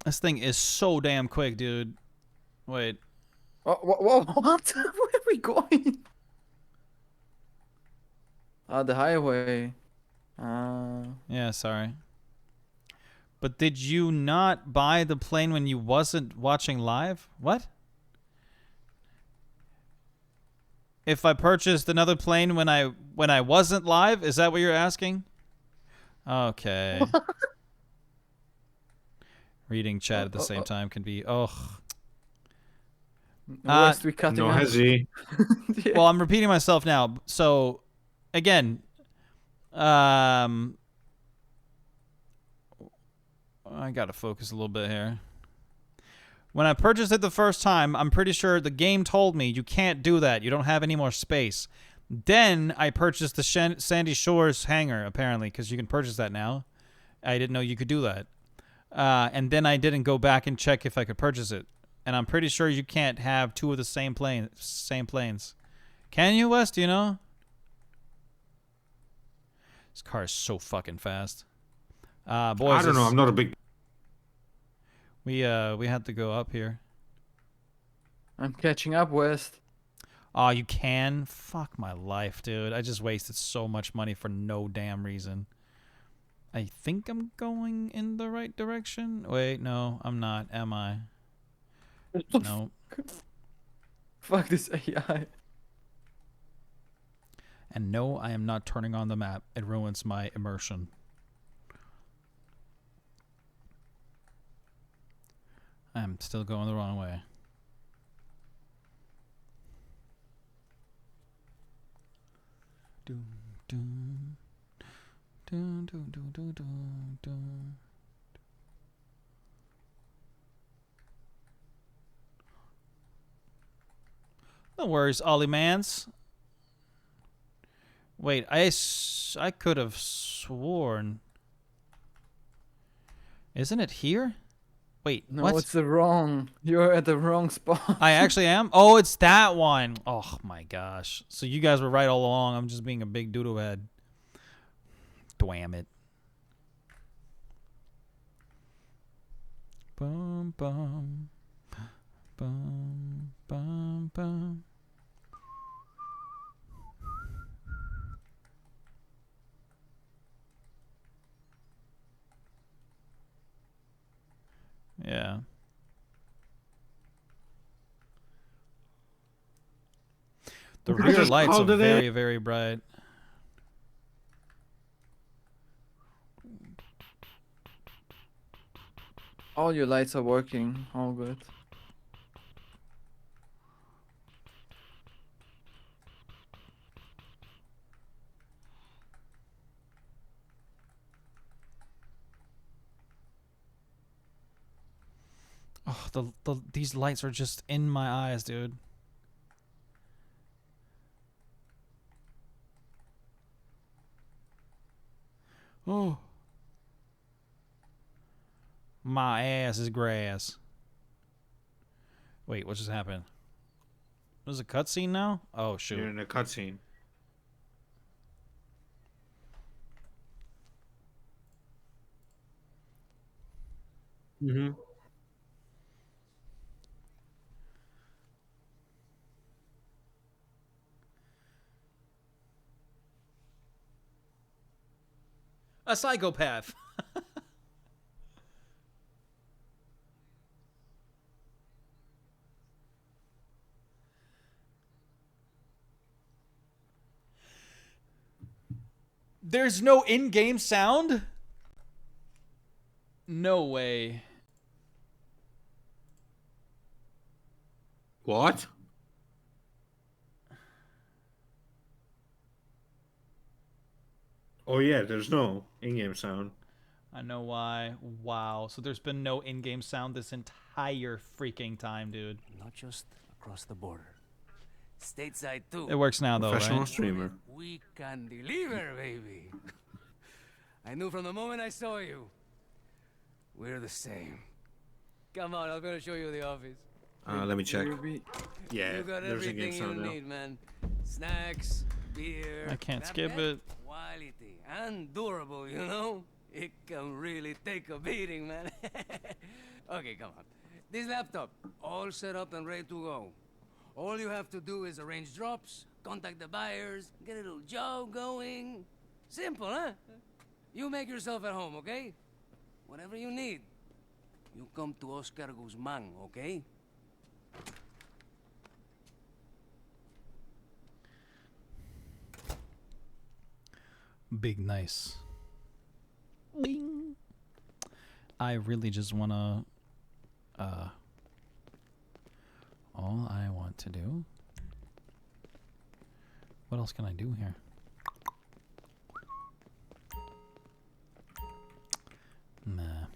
This thing is so damn quick, dude. Wait. What? Where are we going? The highway. Yeah, sorry. But did you not buy the plane when you wasn't watching live? What? If I purchased another plane when I wasn't live, is that what you're asking? Okay. Reading chat at the same time can be West, we cutting No out. hezzy. Yeah. Well, I'm repeating myself now. So, again, I gotta focus a little bit here. When I purchased it the first time, I'm pretty sure the game told me you can't do that. You don't have any more space. Then I purchased the Sandy Shores hangar, apparently, because you can purchase that now. I didn't know you could do that. And then I didn't go back and check if I could purchase it. And I'm pretty sure you can't have two of the same planes. Can you, Wes? Do you know? This car is so fucking fast. Boys, I don't know. I'm not a big. we had to go up here. I'm catching up, West. Oh, you can? Fuck my life, dude. I just wasted so much money for no damn reason. I think I'm going in the right direction. Wait, no, I'm not. Am I? No. Fuck this AI. And no, I am not turning on the map. It ruins my immersion. I'm still going the wrong way. Doom, doom. Doom, doom, doom, doom, doom, doom. No worries, Ollie Mans. Wait, I could have sworn. Isn't it here? Wait, No, what? it's the wrong. You're at the wrong spot. I actually am? Oh, it's that one. Oh, my gosh. So you guys were right all along. I'm just being a big doodle head. Damn it. Bum, bum. Bum, bum, bum. Yeah. The I rear just lights are called it very, in. very bright. All your lights are working. All good. Oh, these lights are just in my eyes, dude. Oh. My ass is grass. Wait, what just happened? There's a cutscene now? Oh, shoot. You're in a cutscene. Mm-hmm. A psychopath. There's no in-game sound? No way. What? Oh yeah, there's no in-game sound. I know why. Wow. So there's been no in-game sound this entire freaking time, dude. Not just across the border. Stateside too. It works now, though, Professional right? streamer. We can deliver, baby. I knew from the moment I saw you. We're the same. Come on, I'm gonna show you the office. Let me check. Ruby. Yeah, You got there's in-game everything you sound now. need, man. Snacks, beer. I can't that skip bed, it. Quality and durable, you know? It can really take a beating, man. Okay, come on. This laptop, all set up and ready to go. All you have to do is arrange drops, contact the buyers, get a little job going. Simple, huh? You make yourself at home, okay? Whatever you need, you come to Oscar Guzman, okay? Big nice. Bing. I really just wanna all I want to do. What else can I do here? Nah.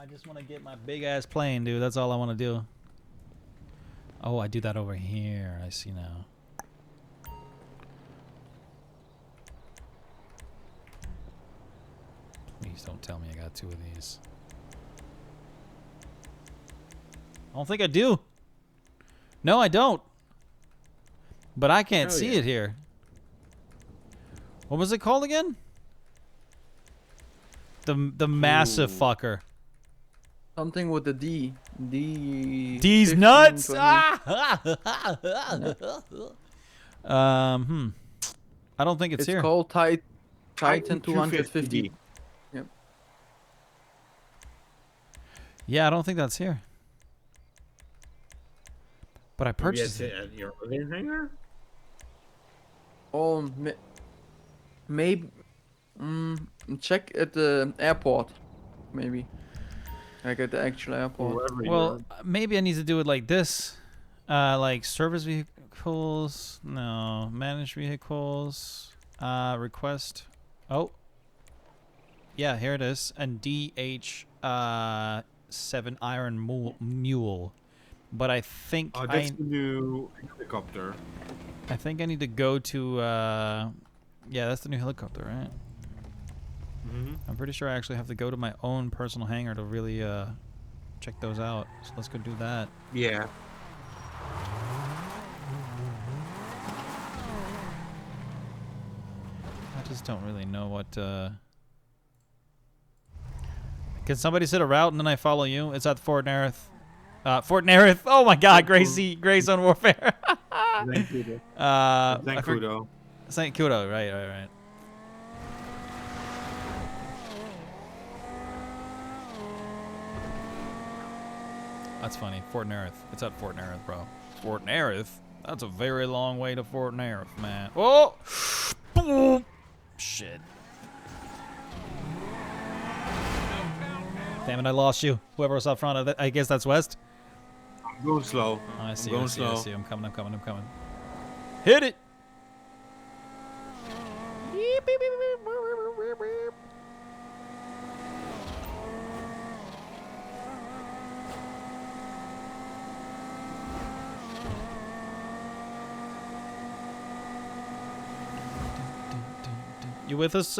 I just want to get my big ass plane, dude. That's all I want to do. Oh, I do that over here. I see now. Please don't tell me I got 2 of these. I don't think I do. No, I don't. But I can't see it here. What was it called again? The massive fucker. Something with the D. D. D's 15, nuts. 20. I don't think it's here. Called Titan Titan 250. Yep. Yeah, I don't think that's here. But I Maybe purchased it's it. at your other hangar. Oh, maybe. Check at the airport. Maybe. Like at the actual airport. Wherever you Well, maybe I need to do it like this. Like service vehicles. No. Managed vehicles. Request. Oh. Yeah, here it is. And DH 7 Iron Mule. But I think are. That's the new helicopter. I think I need to go to yeah, that's the new helicopter, right? Mm-hmm. I'm pretty sure I actually have to go to my own personal hangar to really check those out. So let's go do that. Yeah. I just don't really know what Can somebody set a route and then I follow you? It's at Fort Nerith. Fort Nerith. Oh my god, Grey Zone Warfare. Zancudo. Zancudo. St. Kudo, right. That's funny. Fort Nerith. It's at Fort Nerith, bro. Fort Nerith? That's a very long way to Fort Nerith, man. Oh! Boom! Shit. Damn it, I lost you. Whoever was up front, I guess that's West. I'm going slow. Oh, I see, I'm I going see, I slow. see. I'm coming. Hit it! You with us,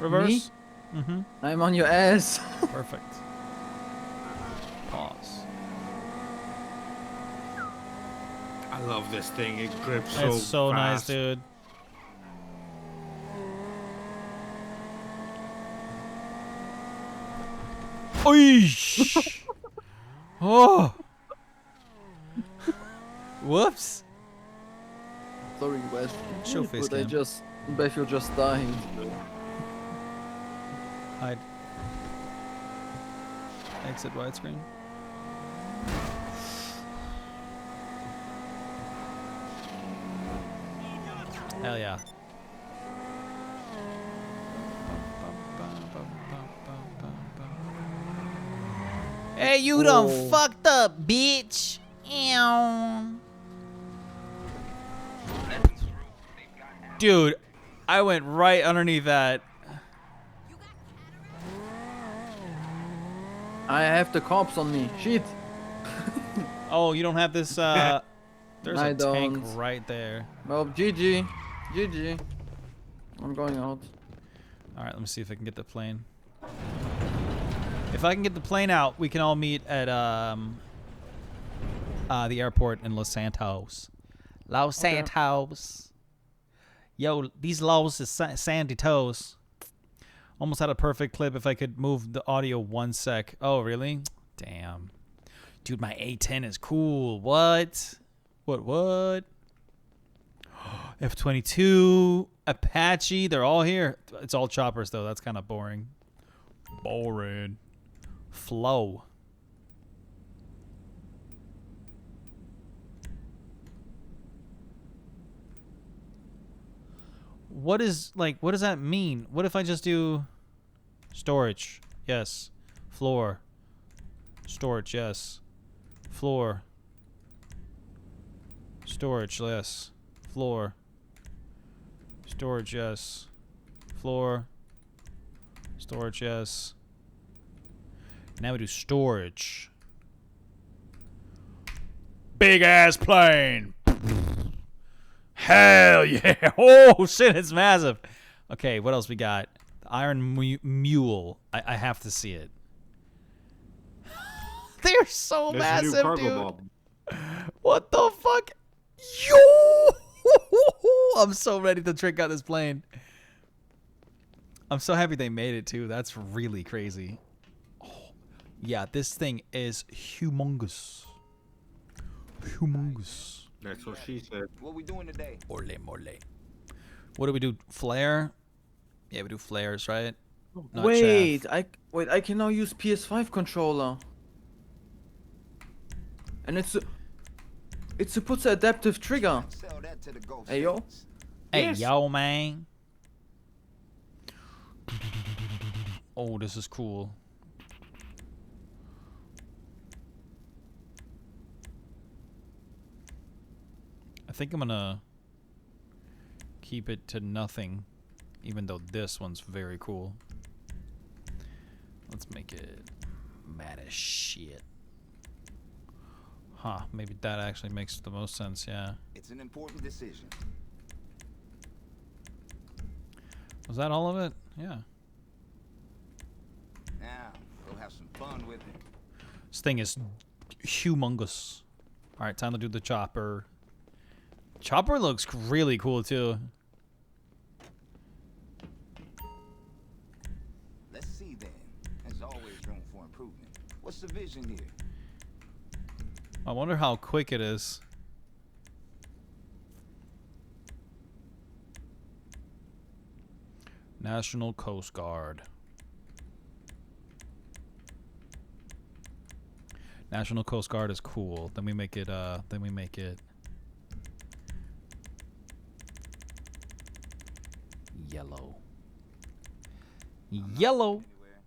Reverse? Mm-hmm. I'm on your ass. Perfect. Pause. I love this thing. It grips so It's so nice, fast. dude. Oish! Oh! Whoops! Sorry, West. Show face But cam. Bayfield just died. Hide. Exit widescreen. Hell yeah. Hey, you done Oh. fucked up, bitch. Ew. Dude, I went right underneath that. I have the cops on me. Shit. Oh, you don't have this, there's I a tank don't. right there. Well, GG. GG. I'm going out. Alright, let me see if I can get the plane. If I can get the plane out, we can all meet at, the airport in Los Santos. Los Okay. Santos. Yo, these Los is sandy toes. Almost had a perfect clip if I could move the audio 1 sec. Oh, really? Damn. Dude, my A10 is cool. What? What? F-22, Apache, they're all here. It's all choppers, though. That's kind of boring. Boring. Flow. What does that mean? What if I just do storage? Yes. Floor. Storage, yes. Floor. Storage, yes. Floor. Storage, yes. Floor. Storage, yes. Now we do storage. Big ass plane. Hell yeah. Oh shit, it's massive. Okay, what else we got? The Iron Mule. I have to see it. They're so There's massive, a new cargo dude. ball. What the fuck? Yo! I'm so ready to trick out this plane. I'm so happy they made it too. That's really crazy. Oh, yeah, this thing is humongous. Humongous. That's what she said. What we doing today? Mole. What do we do? Flare? Yeah, we do flares, right? Not Wait, chaff. I can now use PS5 controller. And it's supposed to adaptive trigger. Sell that to the ghost. Hey, yo. Saints. Hey, Yes. yo, man. Oh, this is cool. I think I'm gonna keep it to nothing, even though this one's very cool. Let's make it mad as shit. Huh, maybe that actually makes the most sense, yeah. It's an important decision. Was that all of it? Yeah. Now, go have some fun with it. This thing is humongous. Alright, time to do the chopper. Chopper looks really cool too. Let's see then. There's always room for improvement. What's the vision here? I wonder how quick it is. National Coast Guard. National Coast Guard is cool. Then we make it yellow. Yellow. Anywhere?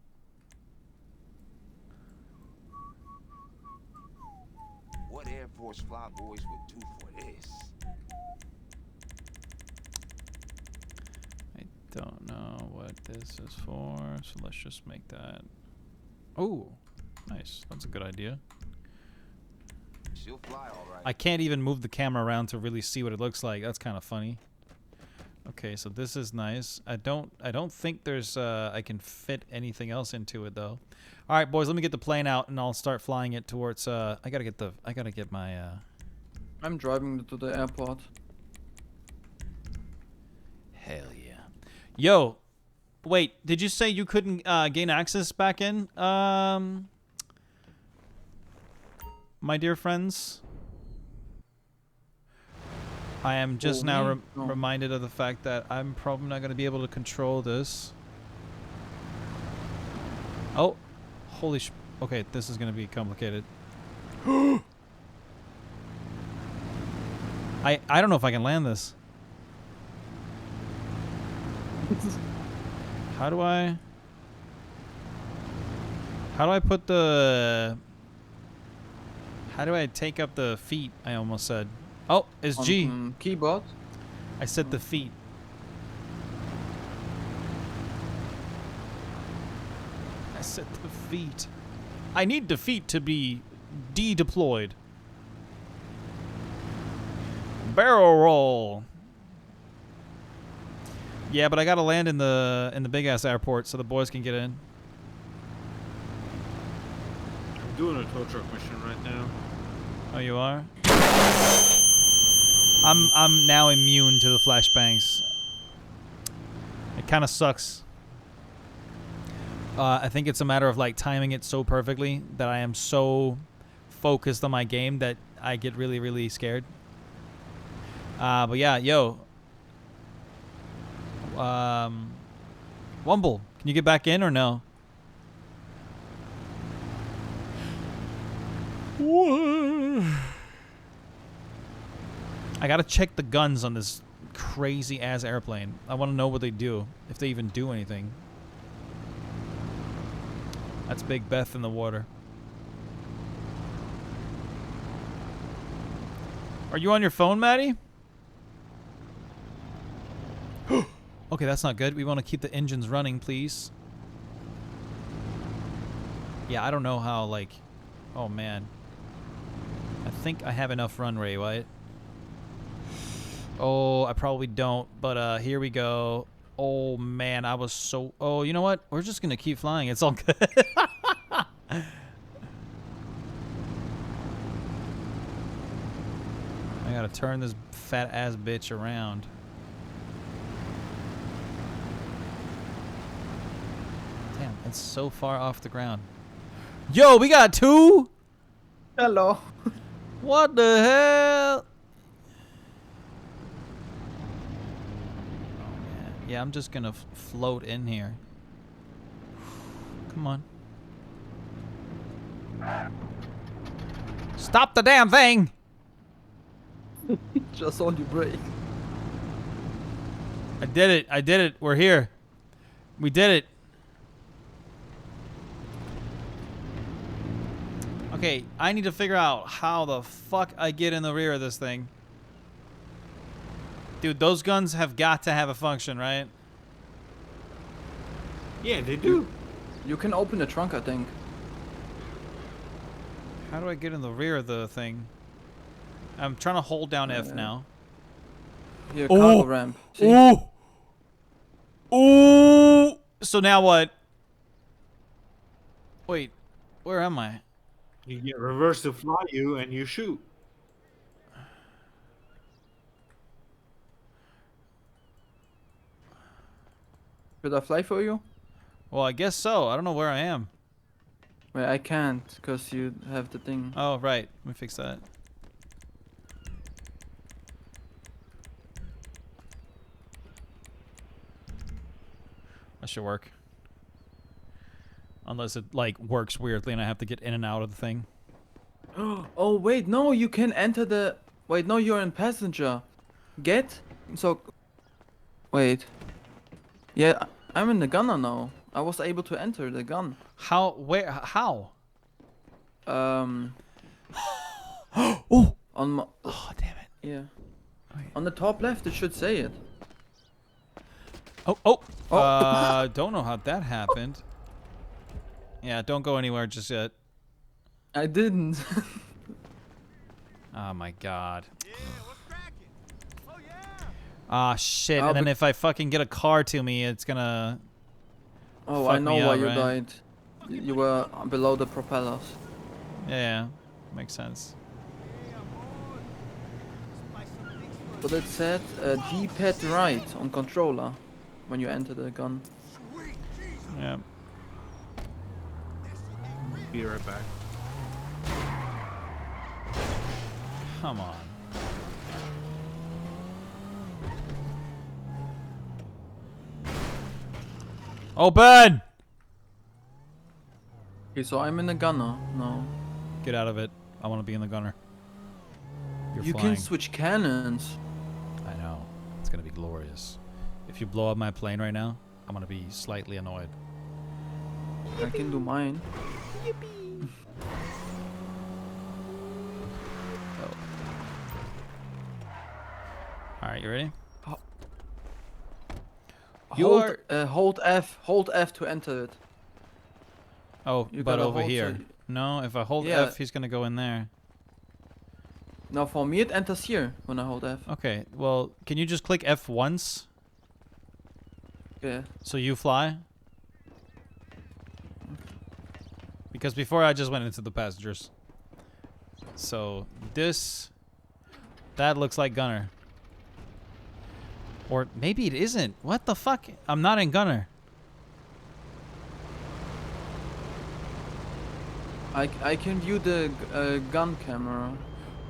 What Air Force fly boys would do for this? I don't know what this is for, so let's just make that. Oh, nice. That's a good idea. She'll fly all right. I can't even move the camera around to really see what it looks like. That's kind of funny. Okay, so this is nice. I don't think there's I can fit anything else into it though. All right, boys, let me get the plane out and I'll start flying it towards I got to get my I'm driving to the airport. hell yeah. Yo, wait, did you say you couldn't gain access back in? My dear friends, I am just Oh, now me? No. reminded of the fact that I'm probably not going to be able to control this. Oh, holy sh... Okay, this is going to be complicated. I don't know if I can land this. How do I put the... How do I take up the feet? I almost said. Oh, it's G. On, keyboard. I said the feet. I said the feet. I need the feet to be de-deployed. Barrel roll. Yeah, but I gotta land in the big ass airport so the boys can get in. I'm doing a tow truck mission right now. Oh, you are? I'm now immune to the flashbangs. It kind of sucks. I think it's a matter of like timing it so perfectly that I am so focused on my game that I get really, really scared. But yeah, yo. Wumble, can you get back in or no? I gotta check the guns on this crazy ass airplane. I want to know what they do, if they even do anything. That's Big Beth in the water. Are you on your phone, Maddie? Okay, that's not good. We want to keep the engines running, please. Yeah, I don't know how, like... Oh, man. I think I have enough runway, right? Oh, I probably don't, but here we go. Oh, man, I was so... Oh, you know what? We're just going to keep flying. It's all good. I gotta turn this fat-ass bitch around. Damn, it's so far off the ground. Yo, we got 2? Hello. What the hell? Yeah, I'm just gonna float in here. Come on. Stop the damn thing! Just on your brake. I did it. I did it. We're here. We did it. Okay, I need to figure out how the fuck I get in the rear of this thing. Dude, those guns have got to have a function, right? Yeah, they do. You can open the trunk, I think. How do I get in the rear of the thing? I'm trying to hold down F now. Here, cargo ramp. See? Ooh! Ooh! So now what? Wait, where am I? You get reverse to fly you and you shoot. Should I fly for you? Well, I guess so. I don't know where I am. Wait, I can't, because you have the thing. Oh, right. Let me fix that. That should work. Unless it, like, works weirdly and I have to get in and out of the thing. Oh, wait, no, you can enter the... Wait, no, you're in passenger. Get? So... Wait. Yeah, I'm in the gunner now. I was able to enter the gun. How? Where? How? Oh! On my... Oh, damn it. Yeah. Wait. On the top left, it should say it. Oh. Oh. Don't know how that happened. Yeah, don't go anywhere just yet. I didn't. Oh my god. Ah, shit. Oh, And then but- if I fucking get a car to me, it's gonna... Oh, Fuck I know me why up, you right? died. You were below the propellers. Yeah, makes sense. But it said D-pad right on controller when you enter the gun. Yeah. Be right back. Come on. Open! Okay, so I'm in the gunner now. Get out of it. I want to be in the gunner. You're You flying. can switch cannons. I know. It's gonna be glorious. If you blow up my plane right now, I'm gonna be slightly annoyed. I can do mine. Alright, you ready? Hold F to enter it. Oh, You but gotta over hold here. to- No, if I hold Yeah. F, he's gonna go in there. Now for me it enters here when I hold F. Okay, well, can you just click F once Yeah. so you fly? Because before I just went into the passengers. So that looks like gunner. Or maybe it isn't. What the fuck? I'm not in gunner. I can view the gun camera,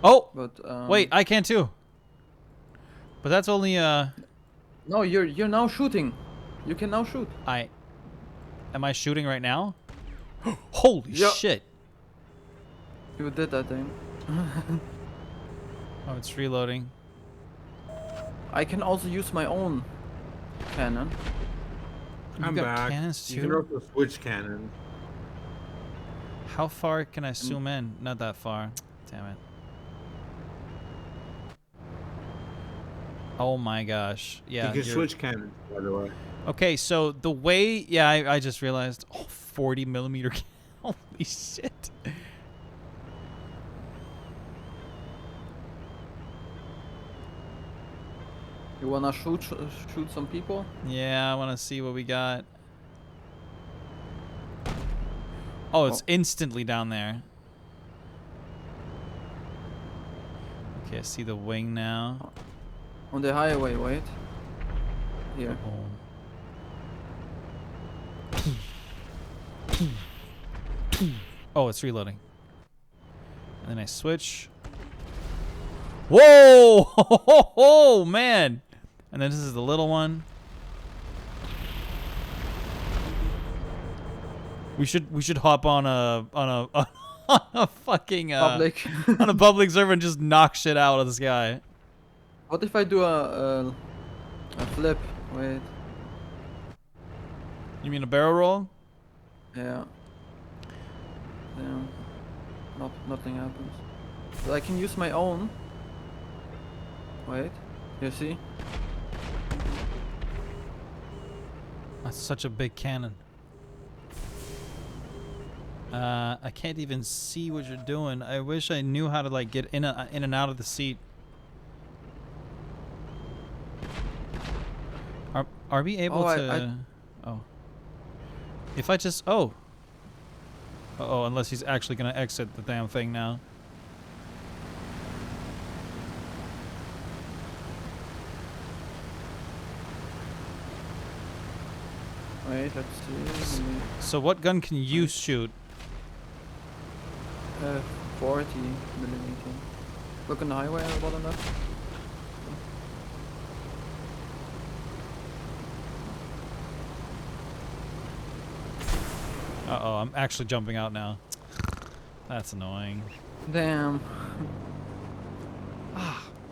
Oh, but wait, I can too. But that's only no, you're now shooting. You can now shoot. Am I shooting right now? Holy Yeah. shit. You did that thing. Oh, it's reloading. I can also use my own cannon. You I'm got back. cannons You can too? also switch cannon. How far can I zoom in? Not that far. Damn it. Oh my gosh. Yeah. you can you're- switch cannons, by the way. Okay, so the way... Yeah, I just realized. Oh, 40 millimeter. Holy shit. You wanna shoot some people? Yeah, I want to see what we got. Oh, it's instantly down there. Okay, I see the wing now. On the highway, wait. Here. Oh, it's reloading. And then I switch. Whoa! Oh, man! And then this is the little one. We should hop on a fucking Public. on a public server and just knock shit out of this guy. What if I do a flip? Wait. You mean a barrel roll? Yeah. Damn. Nothing happens. But I can use my own. Wait. You see? That's such a big cannon. I can't even see what you're doing. I wish I knew how to like get in and out of the seat. Are we able to? Oh. If I just Uh-oh, unless he's actually gonna exit the damn thing now. Wait, let's see. So what gun can you shoot? 40 millimeter. Look on the highway on the bottom left. Uh-oh, I'm actually jumping out now. That's annoying. Damn.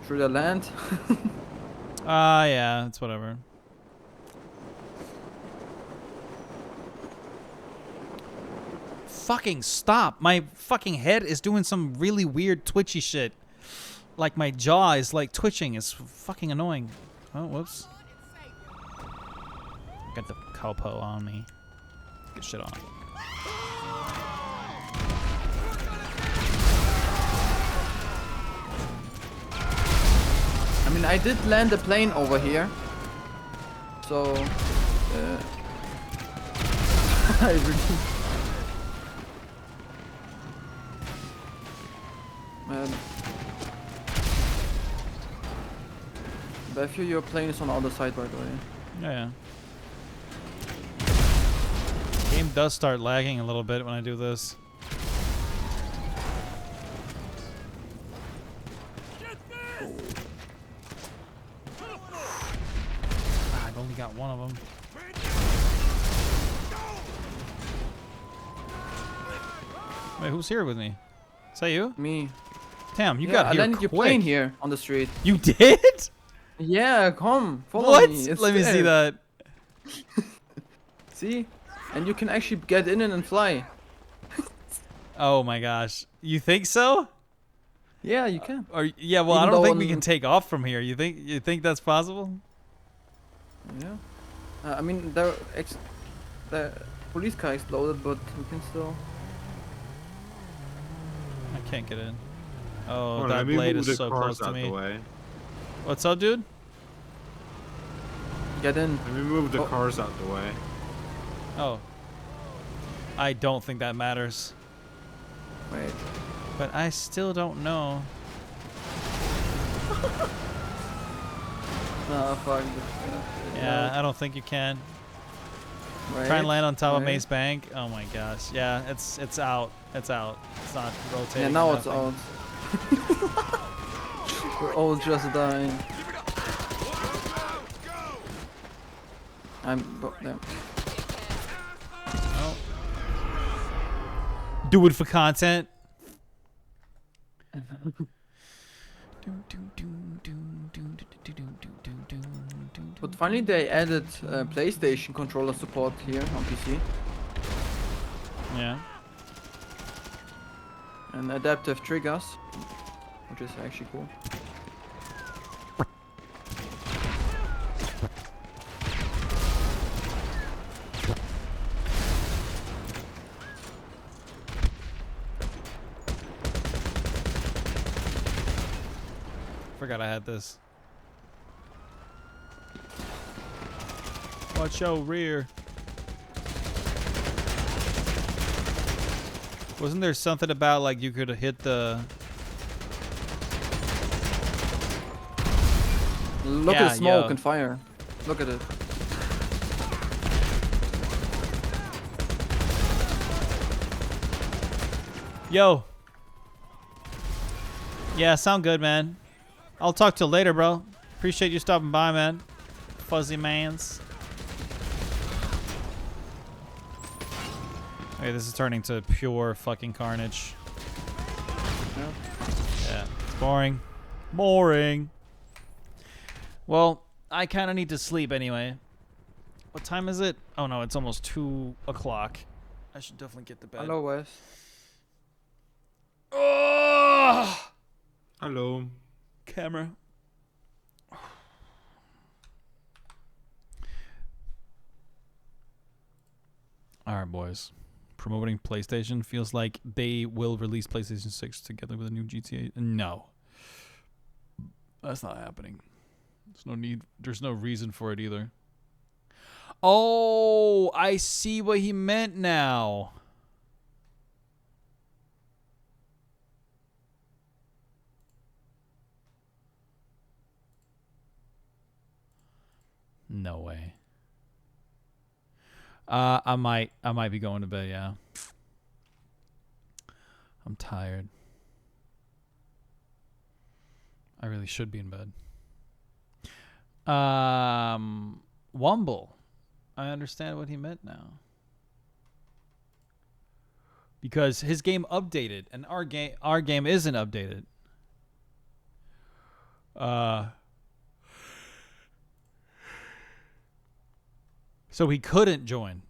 Through the land. Yeah, it's whatever. Fucking stop. My fucking head is doing some really weird twitchy shit. Like my jaw is like twitching. It's fucking annoying. Oh, whoops. Got the cowpo on me. Good shit on. I mean, I did land a plane over here. So, I really... Man. But I feel your plane is on the other side, by the way. Yeah. Game does start lagging a little bit when I do this. I've only got one of them. Wait, who's here with me? Is that you? Me. Damn, you Yeah, got I here landed your quick. plane here on the street. You did? Yeah, come, follow What? me. It's Let me see there. that. See? And you can actually get in and fly. Oh my gosh. You think so? Yeah, you can. Or yeah, well, I Even don't though think we on- can take off from here. You think that's possible? Yeah. I mean, the police car exploded, but we can still. I can't get in. Oh, Hold on, that let me blade move is the so cars close to out the me. way. What's up, dude? Get in. Let me move the Oh. cars out the way. Oh. I don't think that matters. Wait. But I still don't know. No, fuck. Yeah, I don't think you can. Wait. Try and land on top of wait. Maze Bank. Oh my gosh. Yeah, it's out. It's out. It's not rotating. Yeah, now it's nothing. out. We're all just dying. Yeah. Oh. Do it for content. But finally they added PlayStation controller support here on PC. Yeah. And adaptive triggers, which is actually cool. Forgot I had this. Watch your rear. Wasn't there something about like you could hit the... Look Yeah, at the smoke yo. and fire. Look at it. Yo. Yeah, sound good, man. I'll talk to you later, bro. Appreciate you stopping by, man. Fuzzy mans. Hey, this is turning to pure fucking carnage. Yeah, it's boring. Boring. Well, I kind of need to sleep anyway. What time is it? Oh no, it's almost 2 o'clock. I should definitely get to bed. Hello, Wes. Oh! Hello. Camera. Alright, boys. Promoting PlayStation feels like they will release PlayStation 6 together with a new GTA. No. That's not happening. There's no need. There's no reason for it either. Oh, I see what he meant now. No way. I might be going to bed, yeah. I'm tired. I really should be in bed. Wumble. I understand what he meant now. Because his game updated and our game isn't updated. So he couldn't join.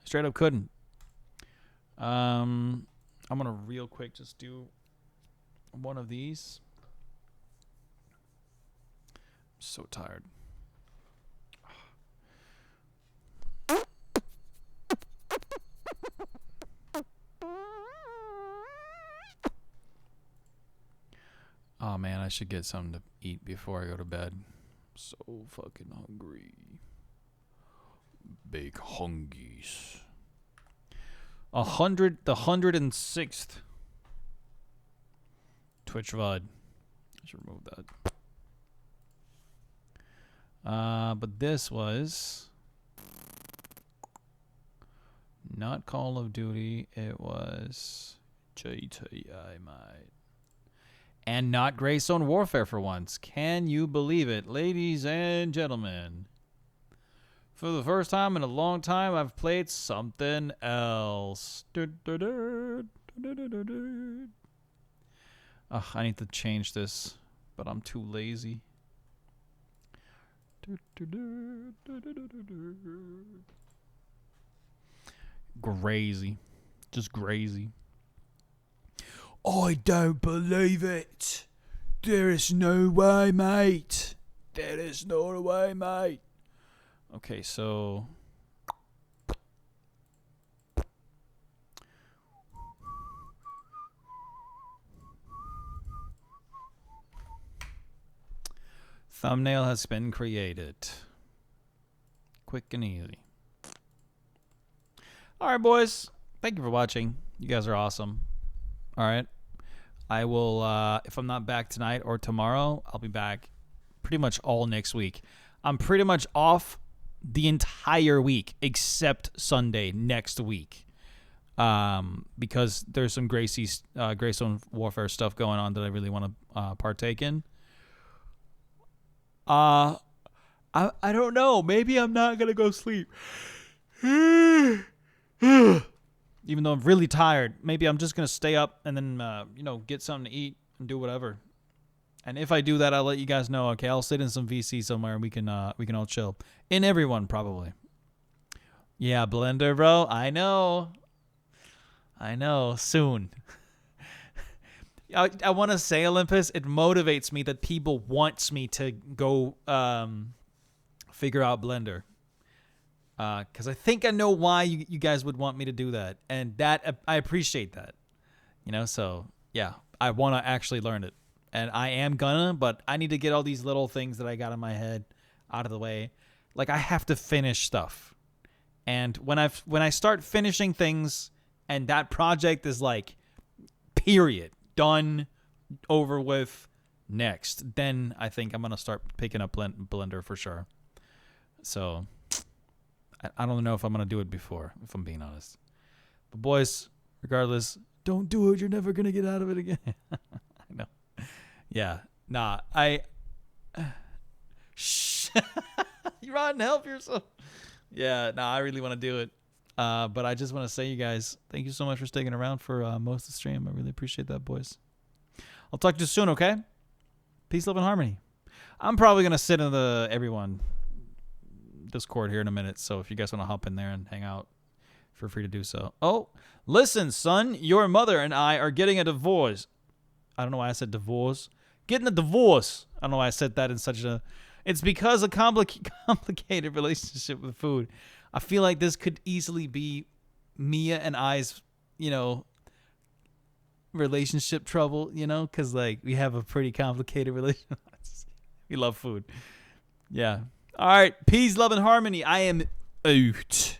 Straight up couldn't. I'm gonna real quick just do one of these. I'm so tired. Oh man, I should get something to eat before I go to bed. I'm so fucking hungry. Big hungies. The 106th Twitch VOD. I should remove that. But this was not Call of Duty. It was GTA, mate. And not Greystone Warfare for once. Can you believe it, ladies and gentlemen? For the first time in a long time, I've played something else. Ugh, I need to change this, but I'm too lazy. Crazy. Just crazy. I don't believe it. There is no way, mate. There is no way, mate. Okay, so thumbnail has been created. Quick and easy. All right, boys. Thank you for watching. You guys are awesome. All right. I will, if I'm not back tonight or tomorrow, I'll be back pretty much all next week. I'm pretty much off the entire week except Sunday next week, because there's some Greystone Warfare stuff going on that I really want to partake in. I don't know. Maybe I'm not gonna go sleep. Even though I'm really tired, maybe I'm just gonna stay up and then get something to eat and do whatever. And if I do that, I'll let you guys know. Okay, I'll sit in some VC somewhere and we can all chill. In everyone, probably. Yeah, Blender, bro. I know. Soon. I want to say, Olympus, it motivates me that people wants me to go figure out Blender. Because I think I know why you guys would want me to do that. And that I appreciate that. So, yeah, I want to actually learn it. and I am gonna, but I need to get all these little things that I got in my head out of the way. Like, I have to finish stuff. And when I start finishing things and that project is like, period, done, over with, next, then I think I'm going to start picking up Blender for sure. So I don't know if I'm going to do it before, if I'm being honest. But boys, regardless, don't do it. You're never going to get out of it again. I know. Yeah. Nah, shh. You run and help yourself. Yeah, no, I really want to do it. But I just want to say, you guys, thank you so much for sticking around for most of the stream. I really appreciate that, boys. I'll talk to you soon, okay? Peace, love, and harmony. I'm probably going to sit in the everyone Discord here in a minute, so if you guys want to hop in there and hang out, feel free to do so. Oh, listen, son, your mother and I are getting a divorce. I don't know why I said divorce. Getting a divorce. I don't know why I said that in such a... It's because of complicated relationship with food. I feel like this could easily be Mia and I's, relationship trouble, because, like, we have a pretty complicated relationship. We love food. Yeah. All right. Peace, love, and harmony. I am out.